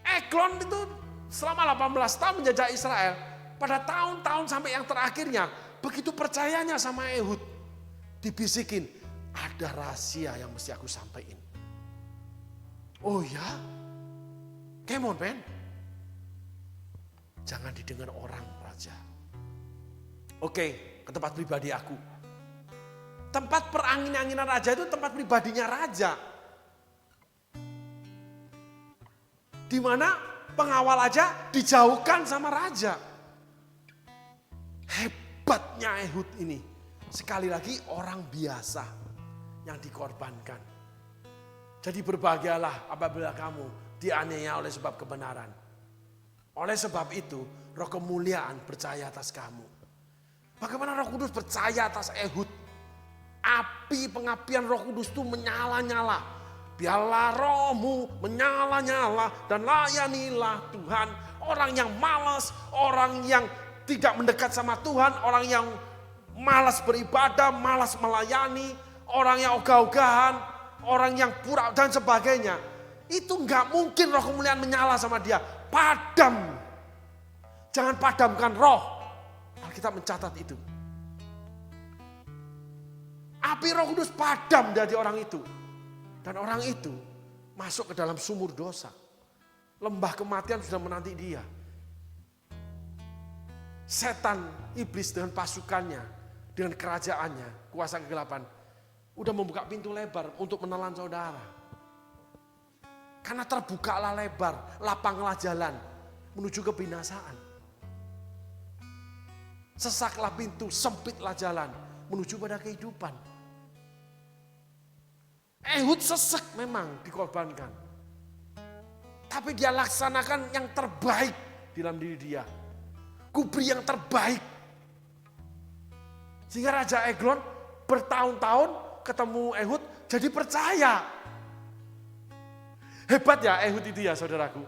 B: Eglon itu selama 18 tahun menjajah Israel, pada tahun-tahun sampai yang terakhirnya, begitu percayanya sama Ehud, dibisikin, ada rahasia yang mesti aku sampaikan. Oh ya? Come on man. Jangan didengar orang raja. Oke. ke tempat pribadi aku. Tempat perangin-anginan raja itu tempat pribadinya raja. Di mana pengawal aja dijauhkan sama raja. Hebatnya Ehud ini. Sekali lagi orang biasa yang dikorbankan. Jadi berbahagialah apabila kamu dianiaya oleh sebab kebenaran. Oleh sebab itu roh kemuliaan percaya atas kamu. Bagaimana Roh Kudus percaya atas Ehud? Api pengabdian Roh Kudus itu menyala-nyala. Biarlah rohmu menyala-nyala dan layanilah Tuhan. Orang yang malas, orang yang tidak mendekat sama Tuhan, orang yang malas beribadah, malas melayani, orang yang ogah-ogahan, orang yang pura dan sebagainya. Itu nggak mungkin roh kemuliaan menyala sama dia. Padam. Jangan padamkan roh. Alkitab mencatat itu. Api Roh Kudus padam dari orang itu. Dan orang itu masuk ke dalam sumur dosa. Lembah kematian sudah menanti dia. Setan, iblis dengan pasukannya, dengan kerajaannya, kuasa kegelapan, udah membuka pintu lebar untuk menelan saudara. Karena terbukalah lebar, lapanglah jalan menuju kebinasaan. Sesaklah pintu, sempitlah jalan menuju pada kehidupan. Ehud sesek memang dikorbankan. Tapi dia laksanakan yang terbaik di dalam diri dia. Kubri yang terbaik. Sehingga Raja Eglon bertahun-tahun ketemu Ehud jadi percaya. Hebat ya Ehud itu ya saudaraku.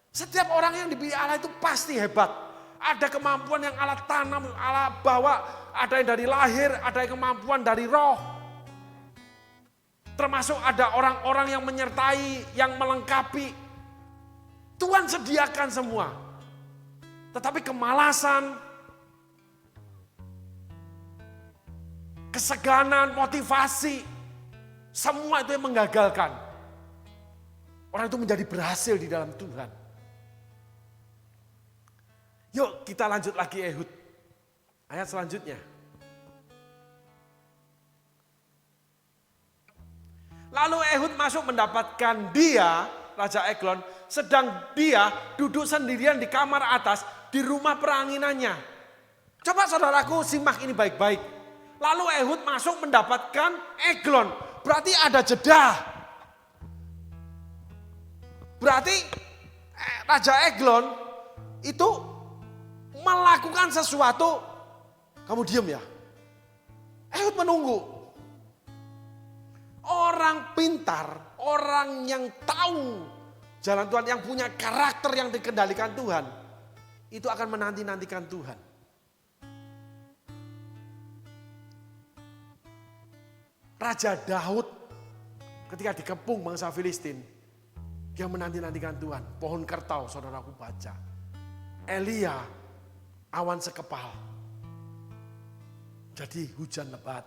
B: Setiap orang yang dipilih Allah itu pasti hebat. Ada kemampuan yang Allah tanam, Allah bawa. Ada yang dari lahir, ada yang kemampuan dari roh. Termasuk ada orang-orang yang menyertai, yang melengkapi. Tuhan sediakan semua. Tetapi kemalasan, keseganan, motivasi, semua itu yang menggagalkan. Orang itu menjadi berhasil di dalam Tuhan. Yuk kita lanjut lagi Ehud. Ayat selanjutnya. Lalu Ehud masuk mendapatkan dia, Raja Eglon, sedang dia duduk sendirian di kamar atas di rumah peranginannya. Coba saudaraku simak ini baik-baik. Lalu Ehud masuk mendapatkan Eglon. Berarti ada jeda. Berarti Raja Eglon itu melakukan sesuatu. Kamu diam ya. Ehud menunggu. Orang pintar, orang yang tahu jalan Tuhan, yang punya karakter yang dikendalikan Tuhan, itu akan menanti-nantikan Tuhan. Raja Daud ketika dikepung bangsa Filistin, dia menanti-nantikan Tuhan. Pohon kertau, saudaraku baca. Elia, awan sekepal. Jadi hujan lebat.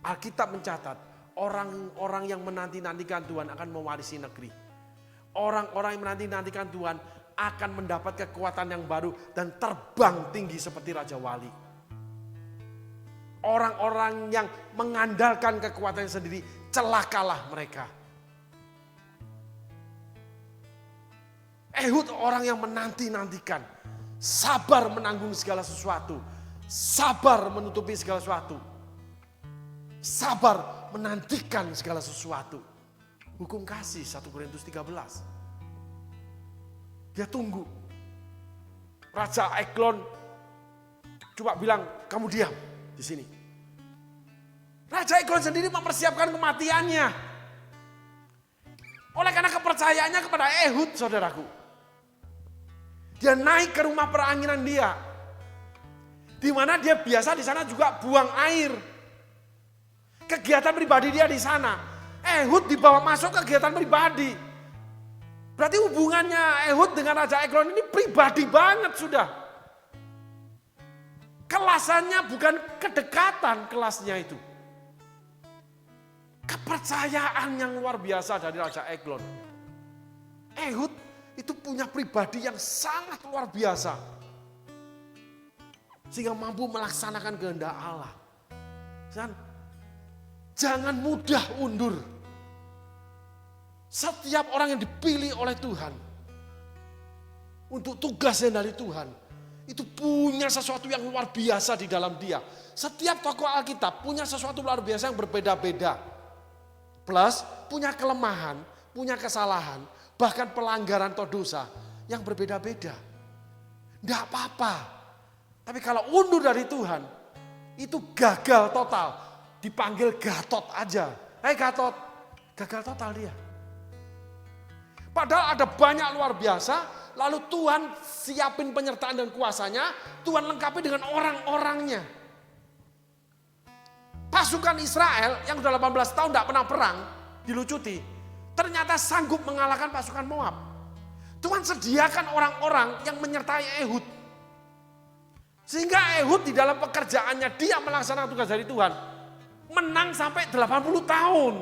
B: Alkitab mencatat, orang-orang yang menanti-nantikan Tuhan akan mewarisi negeri. Orang-orang yang menanti-nantikan Tuhan akan mendapat kekuatan yang baru dan terbang tinggi seperti Raja Wali. Orang-orang yang mengandalkan kekuatannya sendiri, celakalah mereka. Ehud orang yang menanti-nantikan, sabar menanggung segala sesuatu, sabar menutupi segala sesuatu, sabar menantikan segala sesuatu. Hukum kasih 1 Korintus 13. Dia tunggu. Raja Eglon coba bilang, kamu diam di sini. Raja Eglon sendiri mempersiapkan kematiannya. Oleh karena kepercayaannya kepada Ehud, saudaraku. Dia naik ke rumah peranginan dia. Di mana dia biasa di sana juga buang air. Kegiatan pribadi dia di sana. Ehud dibawa masuk kegiatan pribadi. Berarti hubungannya Ehud dengan Raja Eglon ini pribadi banget sudah. Kelasannya bukan kedekatan kelasnya itu. Kepercayaan yang luar biasa dari Raja Eglon. Ehud itu punya pribadi yang sangat luar biasa. sehingga mampu melaksanakan kehendak Allah. Dan jangan mudah undur. Setiap orang yang dipilih oleh Tuhan untuk tugasnya dari Tuhan, itu punya sesuatu yang luar biasa di dalam dia. Setiap tokoh Alkitab punya sesuatu luar biasa yang berbeda-beda. Plus punya kelemahan, punya kesalahan, bahkan pelanggaran atau dosa yang berbeda-beda. Tidak apa-apa. Tapi kalau undur dari Tuhan, itu gagal total. Dipanggil Gatot aja. Hei Gatot, gagal total dia. Padahal ada banyak luar biasa, lalu Tuhan siapin penyertaan dan kuasanya, Tuhan lengkapi dengan orang-orangnya. Pasukan Israel yang sudah 18 tahun tidak pernah perang, dilucuti, ternyata sanggup mengalahkan pasukan Moab. Tuhan sediakan orang-orang yang menyertai Ehud. Sehingga Ehud di dalam pekerjaannya dia melaksanakan tugas dari Tuhan, menang sampai 80 tahun.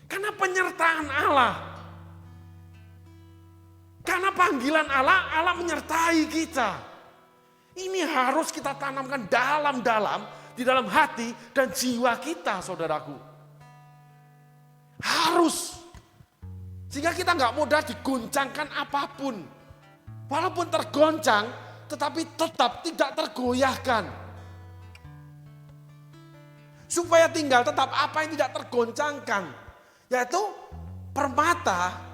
B: Karena penyertaan Allah. Karena panggilan Allah, Allah menyertai kita. Ini harus kita tanamkan dalam-dalam, di dalam hati dan jiwa kita, saudaraku. Harus. Sehingga kita nggak mudah diguncangkan apapun. Walaupun tergoncang, tetapi tetap tidak tergoyahkan. Supaya tinggal tetap apa yang tidak tergoncangkan. Yaitu permata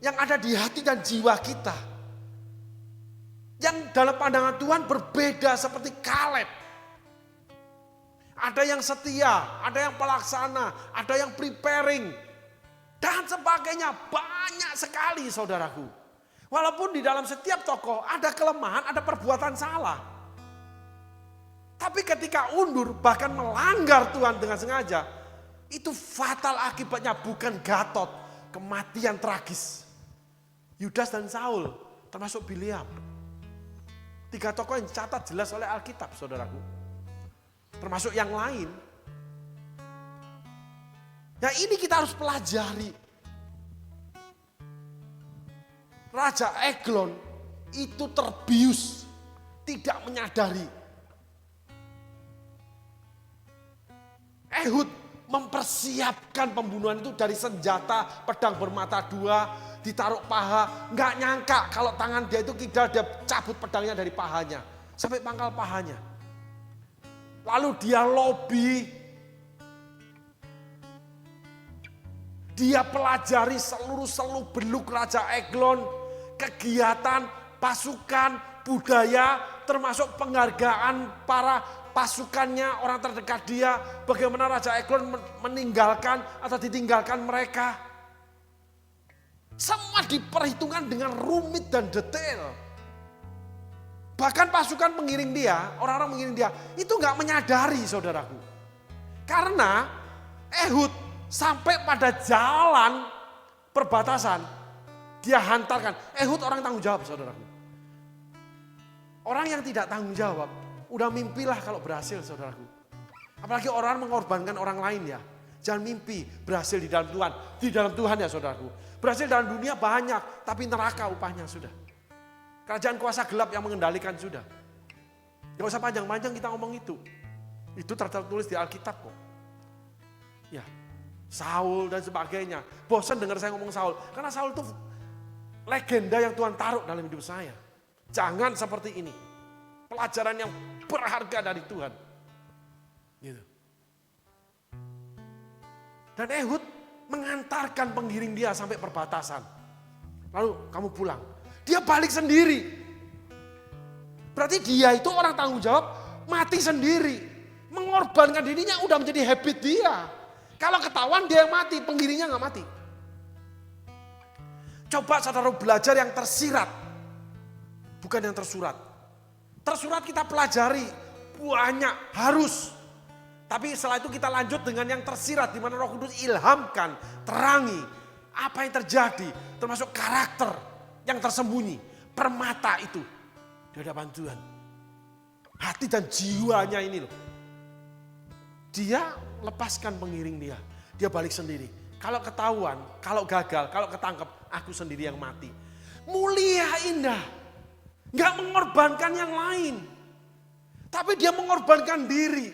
B: yang ada di hati dan jiwa kita. Yang dalam pandangan Tuhan berbeda seperti Kaleb. Ada yang setia, ada yang pelaksana, ada yang preparing. Dan sebagainya, banyak sekali saudaraku. Walaupun di dalam setiap tokoh ada kelemahan, ada perbuatan salah. Tapi ketika undur, bahkan melanggar Tuhan dengan sengaja, itu fatal akibatnya, bukan Gatot, kematian tragis. Yudas dan Saul, termasuk Bileam. 3 tokoh yang dicatat jelas oleh Alkitab, saudaraku. Termasuk yang lain. Nah ini kita harus pelajari. Raja Eglon itu terbius, tidak menyadari. Ehud mempersiapkan pembunuhan itu dari senjata pedang bermata 2, ditaruh paha, nggak nyangka kalau tangan dia itu kidal, dia cabut pedangnya dari pahanya sampai pangkal pahanya. Lalu dia lobby, dia pelajari seluruh seluk-beluk Raja Eglon, kegiatan, pasukan, budaya, termasuk penghargaan para pasukannya, orang terdekat dia, bagaimana Raja Eglon meninggalkan atau ditinggalkan mereka. Semua diperhitungkan dengan rumit dan detail. Bahkan pasukan pengiring dia, orang-orang mengiring dia, itu gak menyadari saudaraku. Karena Ehud sampai pada jalan perbatasan, dia hantarkan. Ehud orang tanggung jawab saudaraku. Orang yang tidak tanggung jawab, udah mimpilah kalau berhasil saudaraku. Apalagi orang mengorbankan orang lain ya. Jangan mimpi berhasil di dalam Tuhan. Di dalam Tuhan ya saudaraku. Berhasil dalam dunia banyak, tapi neraka upahnya sudah. Kerajaan kuasa gelap yang mengendalikan sudah. Gak usah panjang-panjang kita ngomong itu. Itu tertulis di Alkitab kok. Ya, Saul dan sebagainya. Bosan dengar saya ngomong Saul. Karena Saul itu legenda yang Tuhan taruh dalam hidup saya. Jangan seperti ini. Pelajaran yang berharga dari Tuhan. Gitu. Dan Ehud mengantarkan pengiring dia sampai perbatasan. Lalu kamu pulang. Dia balik sendiri. Berarti dia itu orang tanggung jawab mati sendiri. Mengorbankan dirinya udah menjadi habit dia. Kalau ketahuan dia yang mati, pengiringnya gak mati. Coba saudara belajar yang tersirat. Bukan yang tersurat. Tersurat kita pelajari. Banyak, harus. Tapi setelah itu kita lanjut dengan yang tersirat. Di mana Roh Kudus ilhamkan, terangi. Apa yang terjadi, termasuk karakter yang tersembunyi. Permata itu di hadapan Tuhan. Hati dan jiwanya ini loh. Dia lepaskan pengiring dia. Dia balik sendiri. Kalau ketahuan, kalau gagal, kalau ketangkep, aku sendiri yang mati. Mulia indah. Gak mengorbankan yang lain. Tapi dia mengorbankan diri.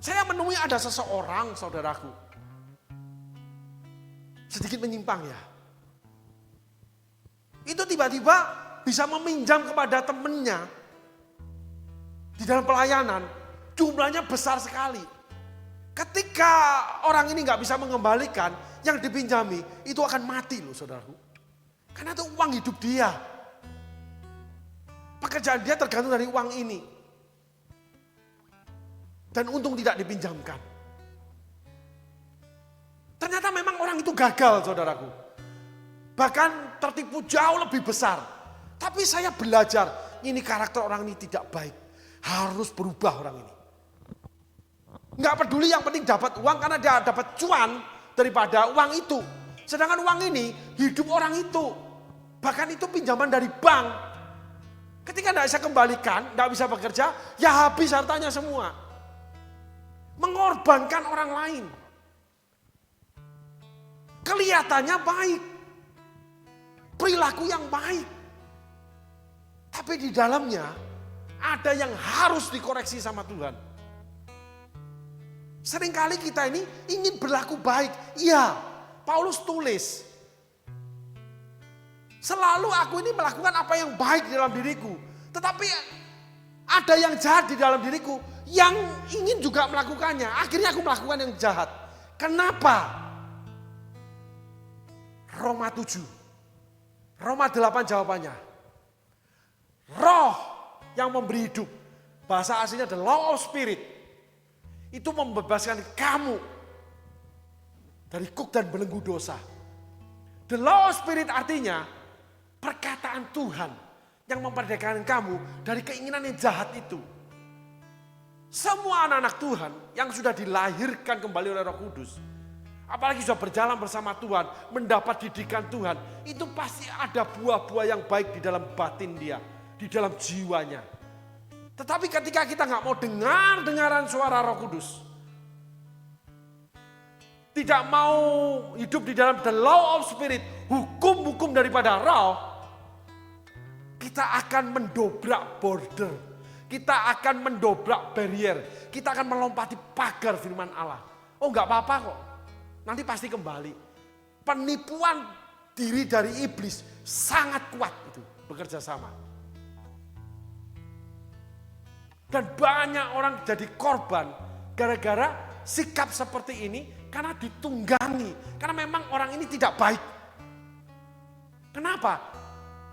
B: Saya menemui ada seseorang, saudaraku. Sedikit menyimpang ya. Itu tiba-tiba bisa meminjam kepada temannya di dalam pelayanan. Jumlahnya besar sekali. Ketika orang ini nggak bisa mengembalikan, yang dipinjami itu akan mati loh saudaraku. Karena itu uang hidup dia. Pekerjaan dia tergantung dari uang ini. Dan untung tidak dipinjamkan. Ternyata memang orang itu gagal saudaraku. Bahkan tertipu jauh lebih besar. Tapi saya belajar, ini karakter orang ini tidak baik. Harus berubah orang ini. Nggak peduli, yang penting dapat uang karena dia dapat cuan daripada uang itu. Sedangkan uang ini hidup orang itu. Bahkan itu pinjaman dari bank. Ketika tidak bisa kembalikan, tidak bisa bekerja, ya habis hartanya semua. Mengorbankan orang lain. Kelihatannya baik. Perilaku yang baik. Tapi di dalamnya ada yang harus dikoreksi sama Tuhan. Seringkali kita ini ingin berlaku baik. Iya, Paulus tulis. Selalu aku ini melakukan apa yang baik di dalam diriku. Tetapi ada yang jahat di dalam diriku yang ingin juga melakukannya. Akhirnya aku melakukan yang jahat. Kenapa? Roma 7. Roma 8 jawabannya. Roh yang memberi hidup. Bahasa aslinya the law of spirit. Itu membebaskan kamu dari kuk dan belenggu dosa. The law of spirit artinya perkataan Tuhan yang memperdekakan kamu dari keinginan yang jahat itu. Semua anak-anak Tuhan yang sudah dilahirkan kembali oleh Roh Kudus, apalagi sudah berjalan bersama Tuhan, mendapat didikan Tuhan, itu pasti ada buah-buah yang baik di dalam batin dia, di dalam jiwanya. Tetapi ketika kita nggak mau dengaran suara Roh Kudus, tidak mau hidup di dalam the law of spirit, hukum-hukum daripada roh, kita akan mendobrak border, kita akan mendobrak barrier, kita akan melompati pagar firman Allah. Oh nggak apa-apa kok, nanti pasti kembali. Penipuan diri dari iblis sangat kuat itu bekerja sama. Dan banyak orang jadi korban gara-gara sikap seperti ini karena ditunggangi. Karena memang orang ini tidak baik. Kenapa?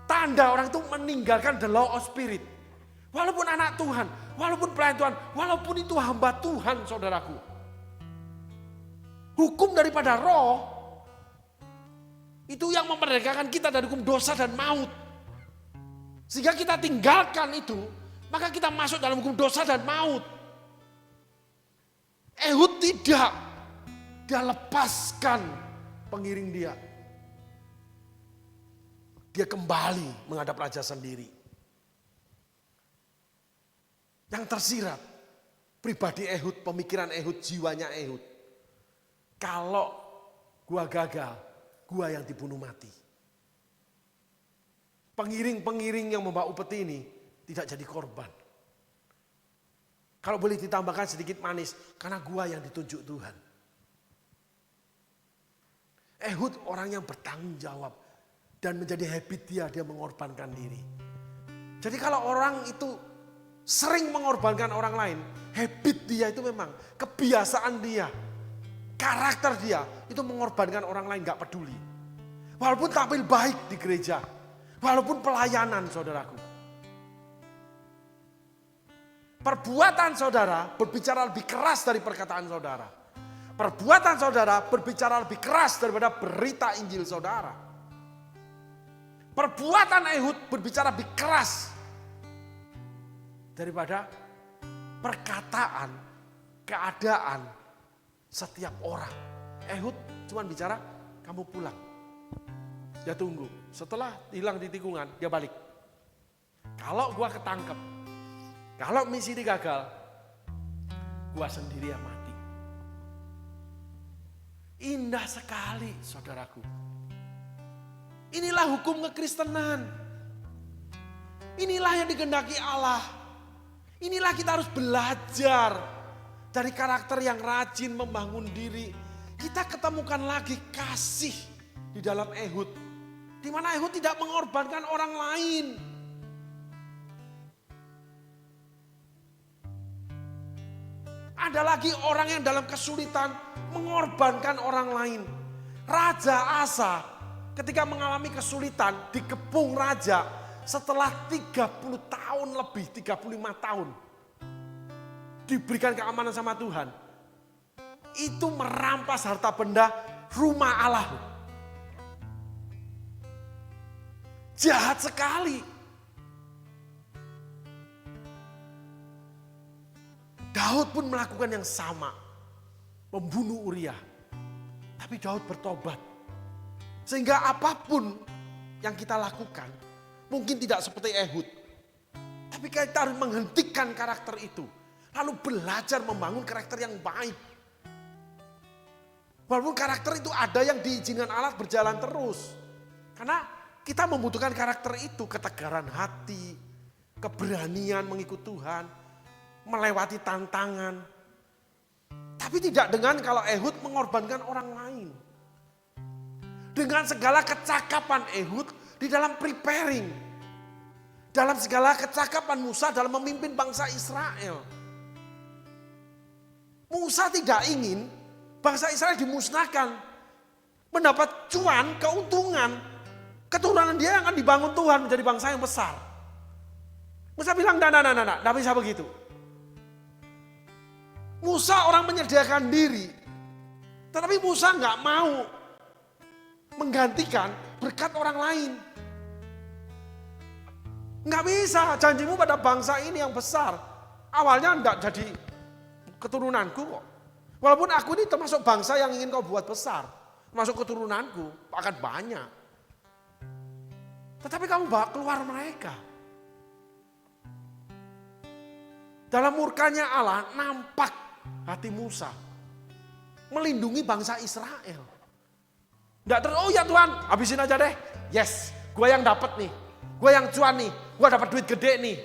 B: Tanda orang itu meninggalkan the law of spirit. Walaupun anak Tuhan, walaupun pelayan Tuhan, walaupun itu hamba Tuhan saudaraku. Hukum daripada roh itu yang memerdekakan kita dari hukum dosa dan maut. Sehingga kita tinggalkan itu, maka kita masuk dalam hukum dosa dan maut. Ehud tidak. Dia lepaskan pengiring dia. Dia kembali menghadap raja sendiri. Yang tersirat, pribadi Ehud, pemikiran Ehud, jiwanya Ehud. Kalau gua gagal, gua yang dibunuh mati. Pengiring-pengiring yang membawa upeti ini tidak jadi korban. Kalau boleh ditambahkan sedikit manis, karena gua yang ditunjuk Tuhan. Ehud orang yang bertanggung jawab dan menjadi habit dia mengorbankan diri. Jadi kalau orang itu sering mengorbankan orang lain, habit dia itu memang kebiasaan dia, karakter dia itu mengorbankan orang lain, gak peduli. Walaupun tampil baik di gereja, walaupun pelayanan saudaraku. Perbuatan saudara berbicara lebih keras dari perkataan saudara. Perbuatan saudara berbicara lebih keras daripada berita Injil saudara. Perbuatan Ehud berbicara lebih keras daripada perkataan, keadaan setiap orang. Ehud cuma bicara, kamu pulang. Dia tunggu. Setelah hilang di tikungan, dia balik. Kalau gua ketangkep, kalau misi ini gagal, gua sendiri yang mati. Indah sekali saudaraku. Inilah hukum kekristenan. Inilah yang dikehendaki Allah. Inilah kita harus belajar dari karakter yang rajin membangun diri. Kita ketemukan lagi kasih di dalam Ehud. Di mana Ehud tidak mengorbankan orang lain. Ada lagi orang yang dalam kesulitan mengorbankan orang lain. Raja Asa ketika mengalami kesulitan dikepung raja setelah 30 tahun lebih, 35 tahun. Diberikan keamanan sama Tuhan. Itu merampas harta benda rumah Allah. Jahat sekali. Daud pun melakukan yang sama. Membunuh Uria. Tapi Daud bertobat. Sehingga apapun yang kita lakukan, mungkin tidak seperti Ehud. Tapi kita harus menghentikan karakter itu. Lalu belajar membangun karakter yang baik. Walaupun karakter itu ada yang diizinkan Allah berjalan terus. Karena kita membutuhkan karakter itu, ketegaran hati, keberanian mengikut Tuhan, melewati tantangan. Tapi tidak dengan kalau Ehud mengorbankan orang lain. Dengan segala kecakapan Ehud di dalam preparing. Dalam segala kecakapan Musa dalam memimpin bangsa Israel. Musa tidak ingin bangsa Israel dimusnahkan. Mendapat cuan, keuntungan. Keturunan dia yang akan dibangun Tuhan menjadi bangsa yang besar. Musa bilang, tidak bisa begitu. Musa orang menyediakan diri. Tetapi Musa nggak mau menggantikan berkat orang lain. Nggak bisa, janjimu pada bangsa ini yang besar. Awalnya enggak jadi keturunanku kok. Walaupun aku ini termasuk bangsa yang ingin kau buat besar. Termasuk keturunanku, akan banyak. Tetapi kamu bawa keluar mereka. Dalam murkanya Allah nampak hati Musa. Melindungi bangsa Israel. Nggak terus, oh ya Tuhan habisin aja deh. Yes, gue yang dapat nih. Gue yang cuan nih. Gue dapat duit gede nih.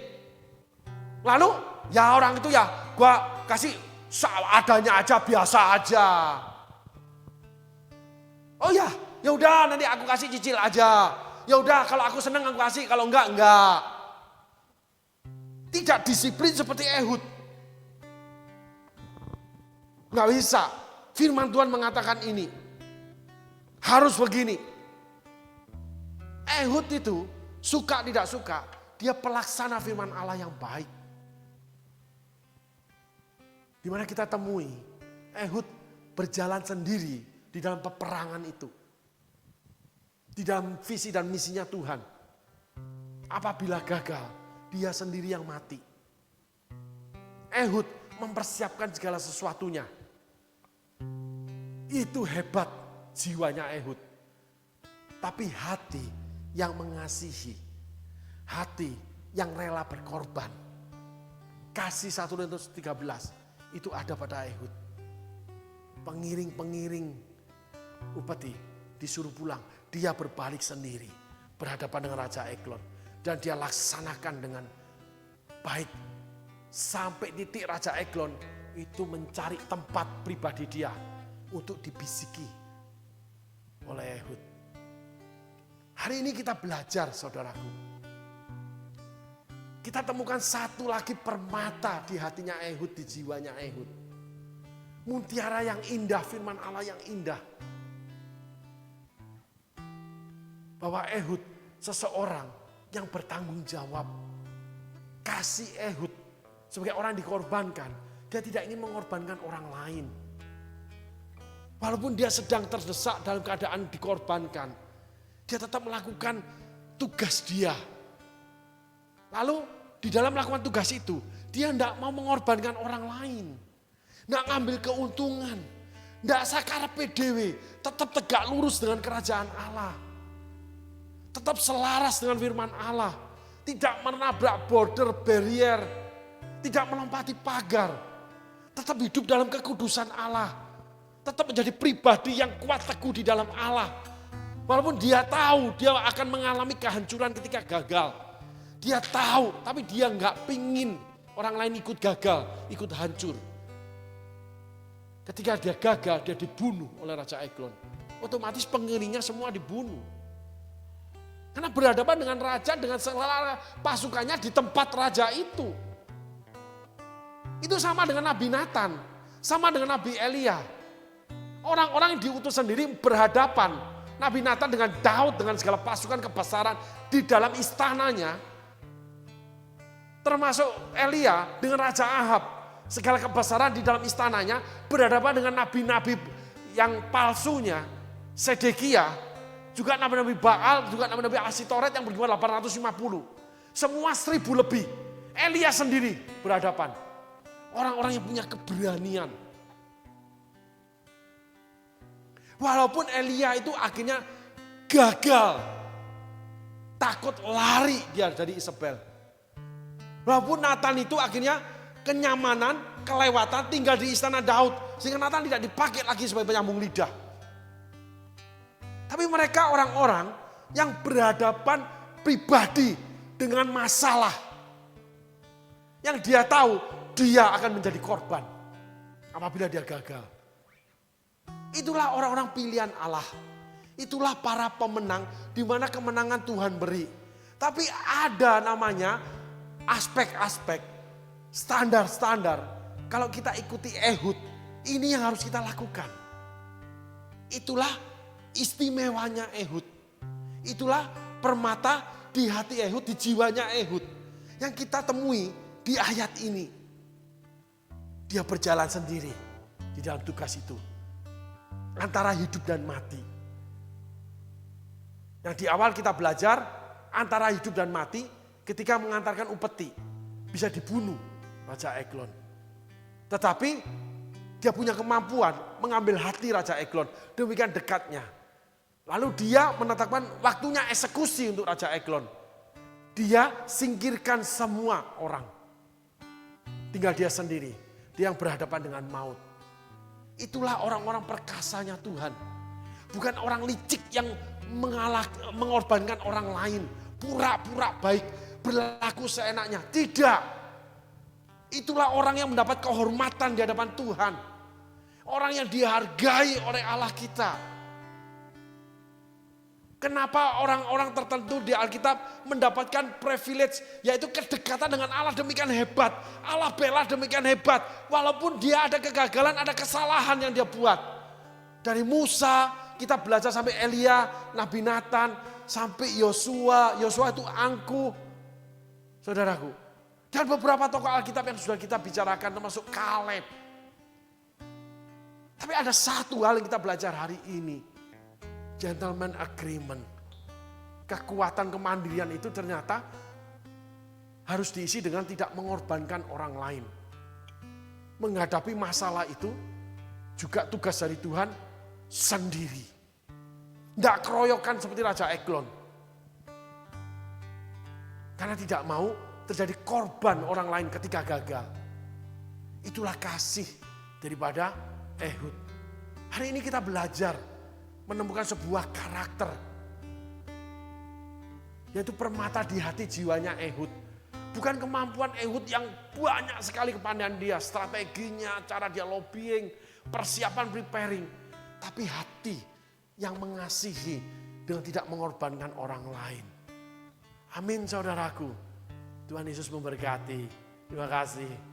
B: Lalu ya orang itu ya gue kasih adanya aja, biasa aja. Oh ya, ya udah nanti aku kasih cicil aja. Ya udah kalau aku seneng aku kasih, kalau enggak. Tidak disiplin seperti Ehud. Enggak bisa. Firman Tuhan mengatakan ini. Harus begini. Ehud itu suka tidak suka, dia pelaksana firman Allah yang baik. Di mana kita temui Ehud berjalan sendiri di dalam peperangan itu. Di dalam visi dan misinya Tuhan. Apabila gagal, dia sendiri yang mati. Ehud mempersiapkan segala sesuatunya. Itu hebat jiwanya Ehud. Tapi hati yang mengasihi. Hati yang rela berkorban. Kasih 1 Korintus 13 itu ada pada Ehud. Pengiring-pengiring upeti disuruh pulang. Dia berbalik sendiri berhadapan dengan Raja Eglon. Dan dia laksanakan dengan baik. Sampai titik Raja Eglon itu mencari tempat pribadi dia untuk dibisiki oleh Ehud. Hari ini kita belajar saudaraku. Kita temukan satu lagi permata di hatinya Ehud, di jiwanya Ehud. Mutiara yang indah, firman Allah yang indah. Bahwa Ehud seseorang yang bertanggung jawab. Kasih Ehud sebagai orang dikorbankan. Dia tidak ingin mengorbankan orang lain. Walaupun dia sedang terdesak dalam keadaan dikorbankan. Dia tetap melakukan tugas dia. Lalu di dalam melakukan tugas itu. Dia tidak mau mengorbankan orang lain. Tidak ngambil keuntungan. Tidak sakar PDW. Tetap tegak lurus dengan kerajaan Allah. Tetap selaras dengan firman Allah. Tidak menabrak border barrier. Tidak melompati pagar. Tetap hidup dalam kekudusan Allah. Tetap menjadi pribadi yang kuat teguh di dalam Allah. Walaupun dia tahu dia akan mengalami kehancuran ketika gagal. Dia tahu, tapi dia nggak pingin orang lain ikut gagal, ikut hancur. Ketika dia gagal, dia dibunuh oleh Raja Eglon. Otomatis pengiringnya semua dibunuh. Karena berhadapan dengan raja, dengan segala pasukannya di tempat raja itu. Itu sama dengan Nabi Nathan, sama dengan Nabi Elia. Orang-orang yang diutus sendiri berhadapan. Nabi Nathan dengan Daud, dengan segala pasukan kebesaran di dalam istananya. Termasuk Elia dengan Raja Ahab. Segala kebesaran di dalam istananya berhadapan dengan nabi-nabi yang palsunya. Sedekia, juga nabi-nabi Baal, juga nabi-nabi Asitoret yang berjumlah 850. Semua 1000 lebih. Elia sendiri berhadapan. Orang-orang yang punya keberanian. Walaupun Elia itu akhirnya gagal. Takut lari dia dari Isabel. Walaupun Nathan itu akhirnya kenyamanan, kelewatan tinggal di istana Daud. Sehingga Nathan tidak dipakai lagi sebagai penyambung lidah. Tapi mereka orang-orang yang berhadapan pribadi dengan masalah. Yang dia tahu dia akan menjadi korban apabila dia gagal. Itulah orang-orang pilihan Allah. Itulah para pemenang di mana kemenangan Tuhan beri. Tapi ada namanya aspek-aspek, standar-standar. Kalau kita ikuti Ehud, ini yang harus kita lakukan. Itulah istimewanya Ehud. Itulah permata di hati Ehud, di jiwanya Ehud. Yang kita temui di ayat ini. Dia berjalan sendiri di dalam tugas itu. Antara hidup dan mati. Yang di awal kita belajar antara hidup dan mati ketika mengantarkan upeti. Bisa dibunuh Raja Eglon. Tetapi dia punya kemampuan mengambil hati Raja Eglon. Demikian dekatnya. Lalu dia menetapkan waktunya eksekusi untuk Raja Eglon. Dia singkirkan semua orang. Tinggal dia sendiri. Dia yang berhadapan dengan maut. Itulah orang-orang perkasanya Tuhan. Bukan orang licik yang mengorbankan orang lain. Pura-pura baik, berlaku seenaknya. Tidak. Itulah orang yang mendapat kehormatan di hadapan Tuhan. Orang yang dihargai oleh Allah kita. Kenapa orang-orang tertentu di Alkitab mendapatkan privilege, yaitu kedekatan dengan Allah demikian hebat. Allah bela demikian hebat. Walaupun dia ada kegagalan, ada kesalahan yang dia buat. Dari Musa, kita belajar sampai Elia, Nabi Nathan, sampai Yosua. Yosua itu angkuh, saudaraku. Dan beberapa tokoh Alkitab yang sudah kita bicarakan, termasuk Kaleb. Tapi ada satu hal yang kita belajar hari ini. Gentleman agreement. Kekuatan kemandirian itu ternyata harus diisi dengan tidak mengorbankan orang lain. Menghadapi masalah itu juga tugas dari Tuhan sendiri. Tidak keroyokan seperti Raja Eglon. Karena tidak mau terjadi korban orang lain ketika gagal. Itulah kasih daripada Ehud. Hari ini kita belajar menemukan sebuah karakter. Yaitu permata di hati jiwanya Ehud. Bukan kemampuan Ehud yang banyak sekali kepandaian dia. Strateginya, cara dia lobbying, persiapan preparing. Tapi hati yang mengasihi dengan tidak mengorbankan orang lain. Amin saudaraku. Tuhan Yesus memberkati. Terima kasih.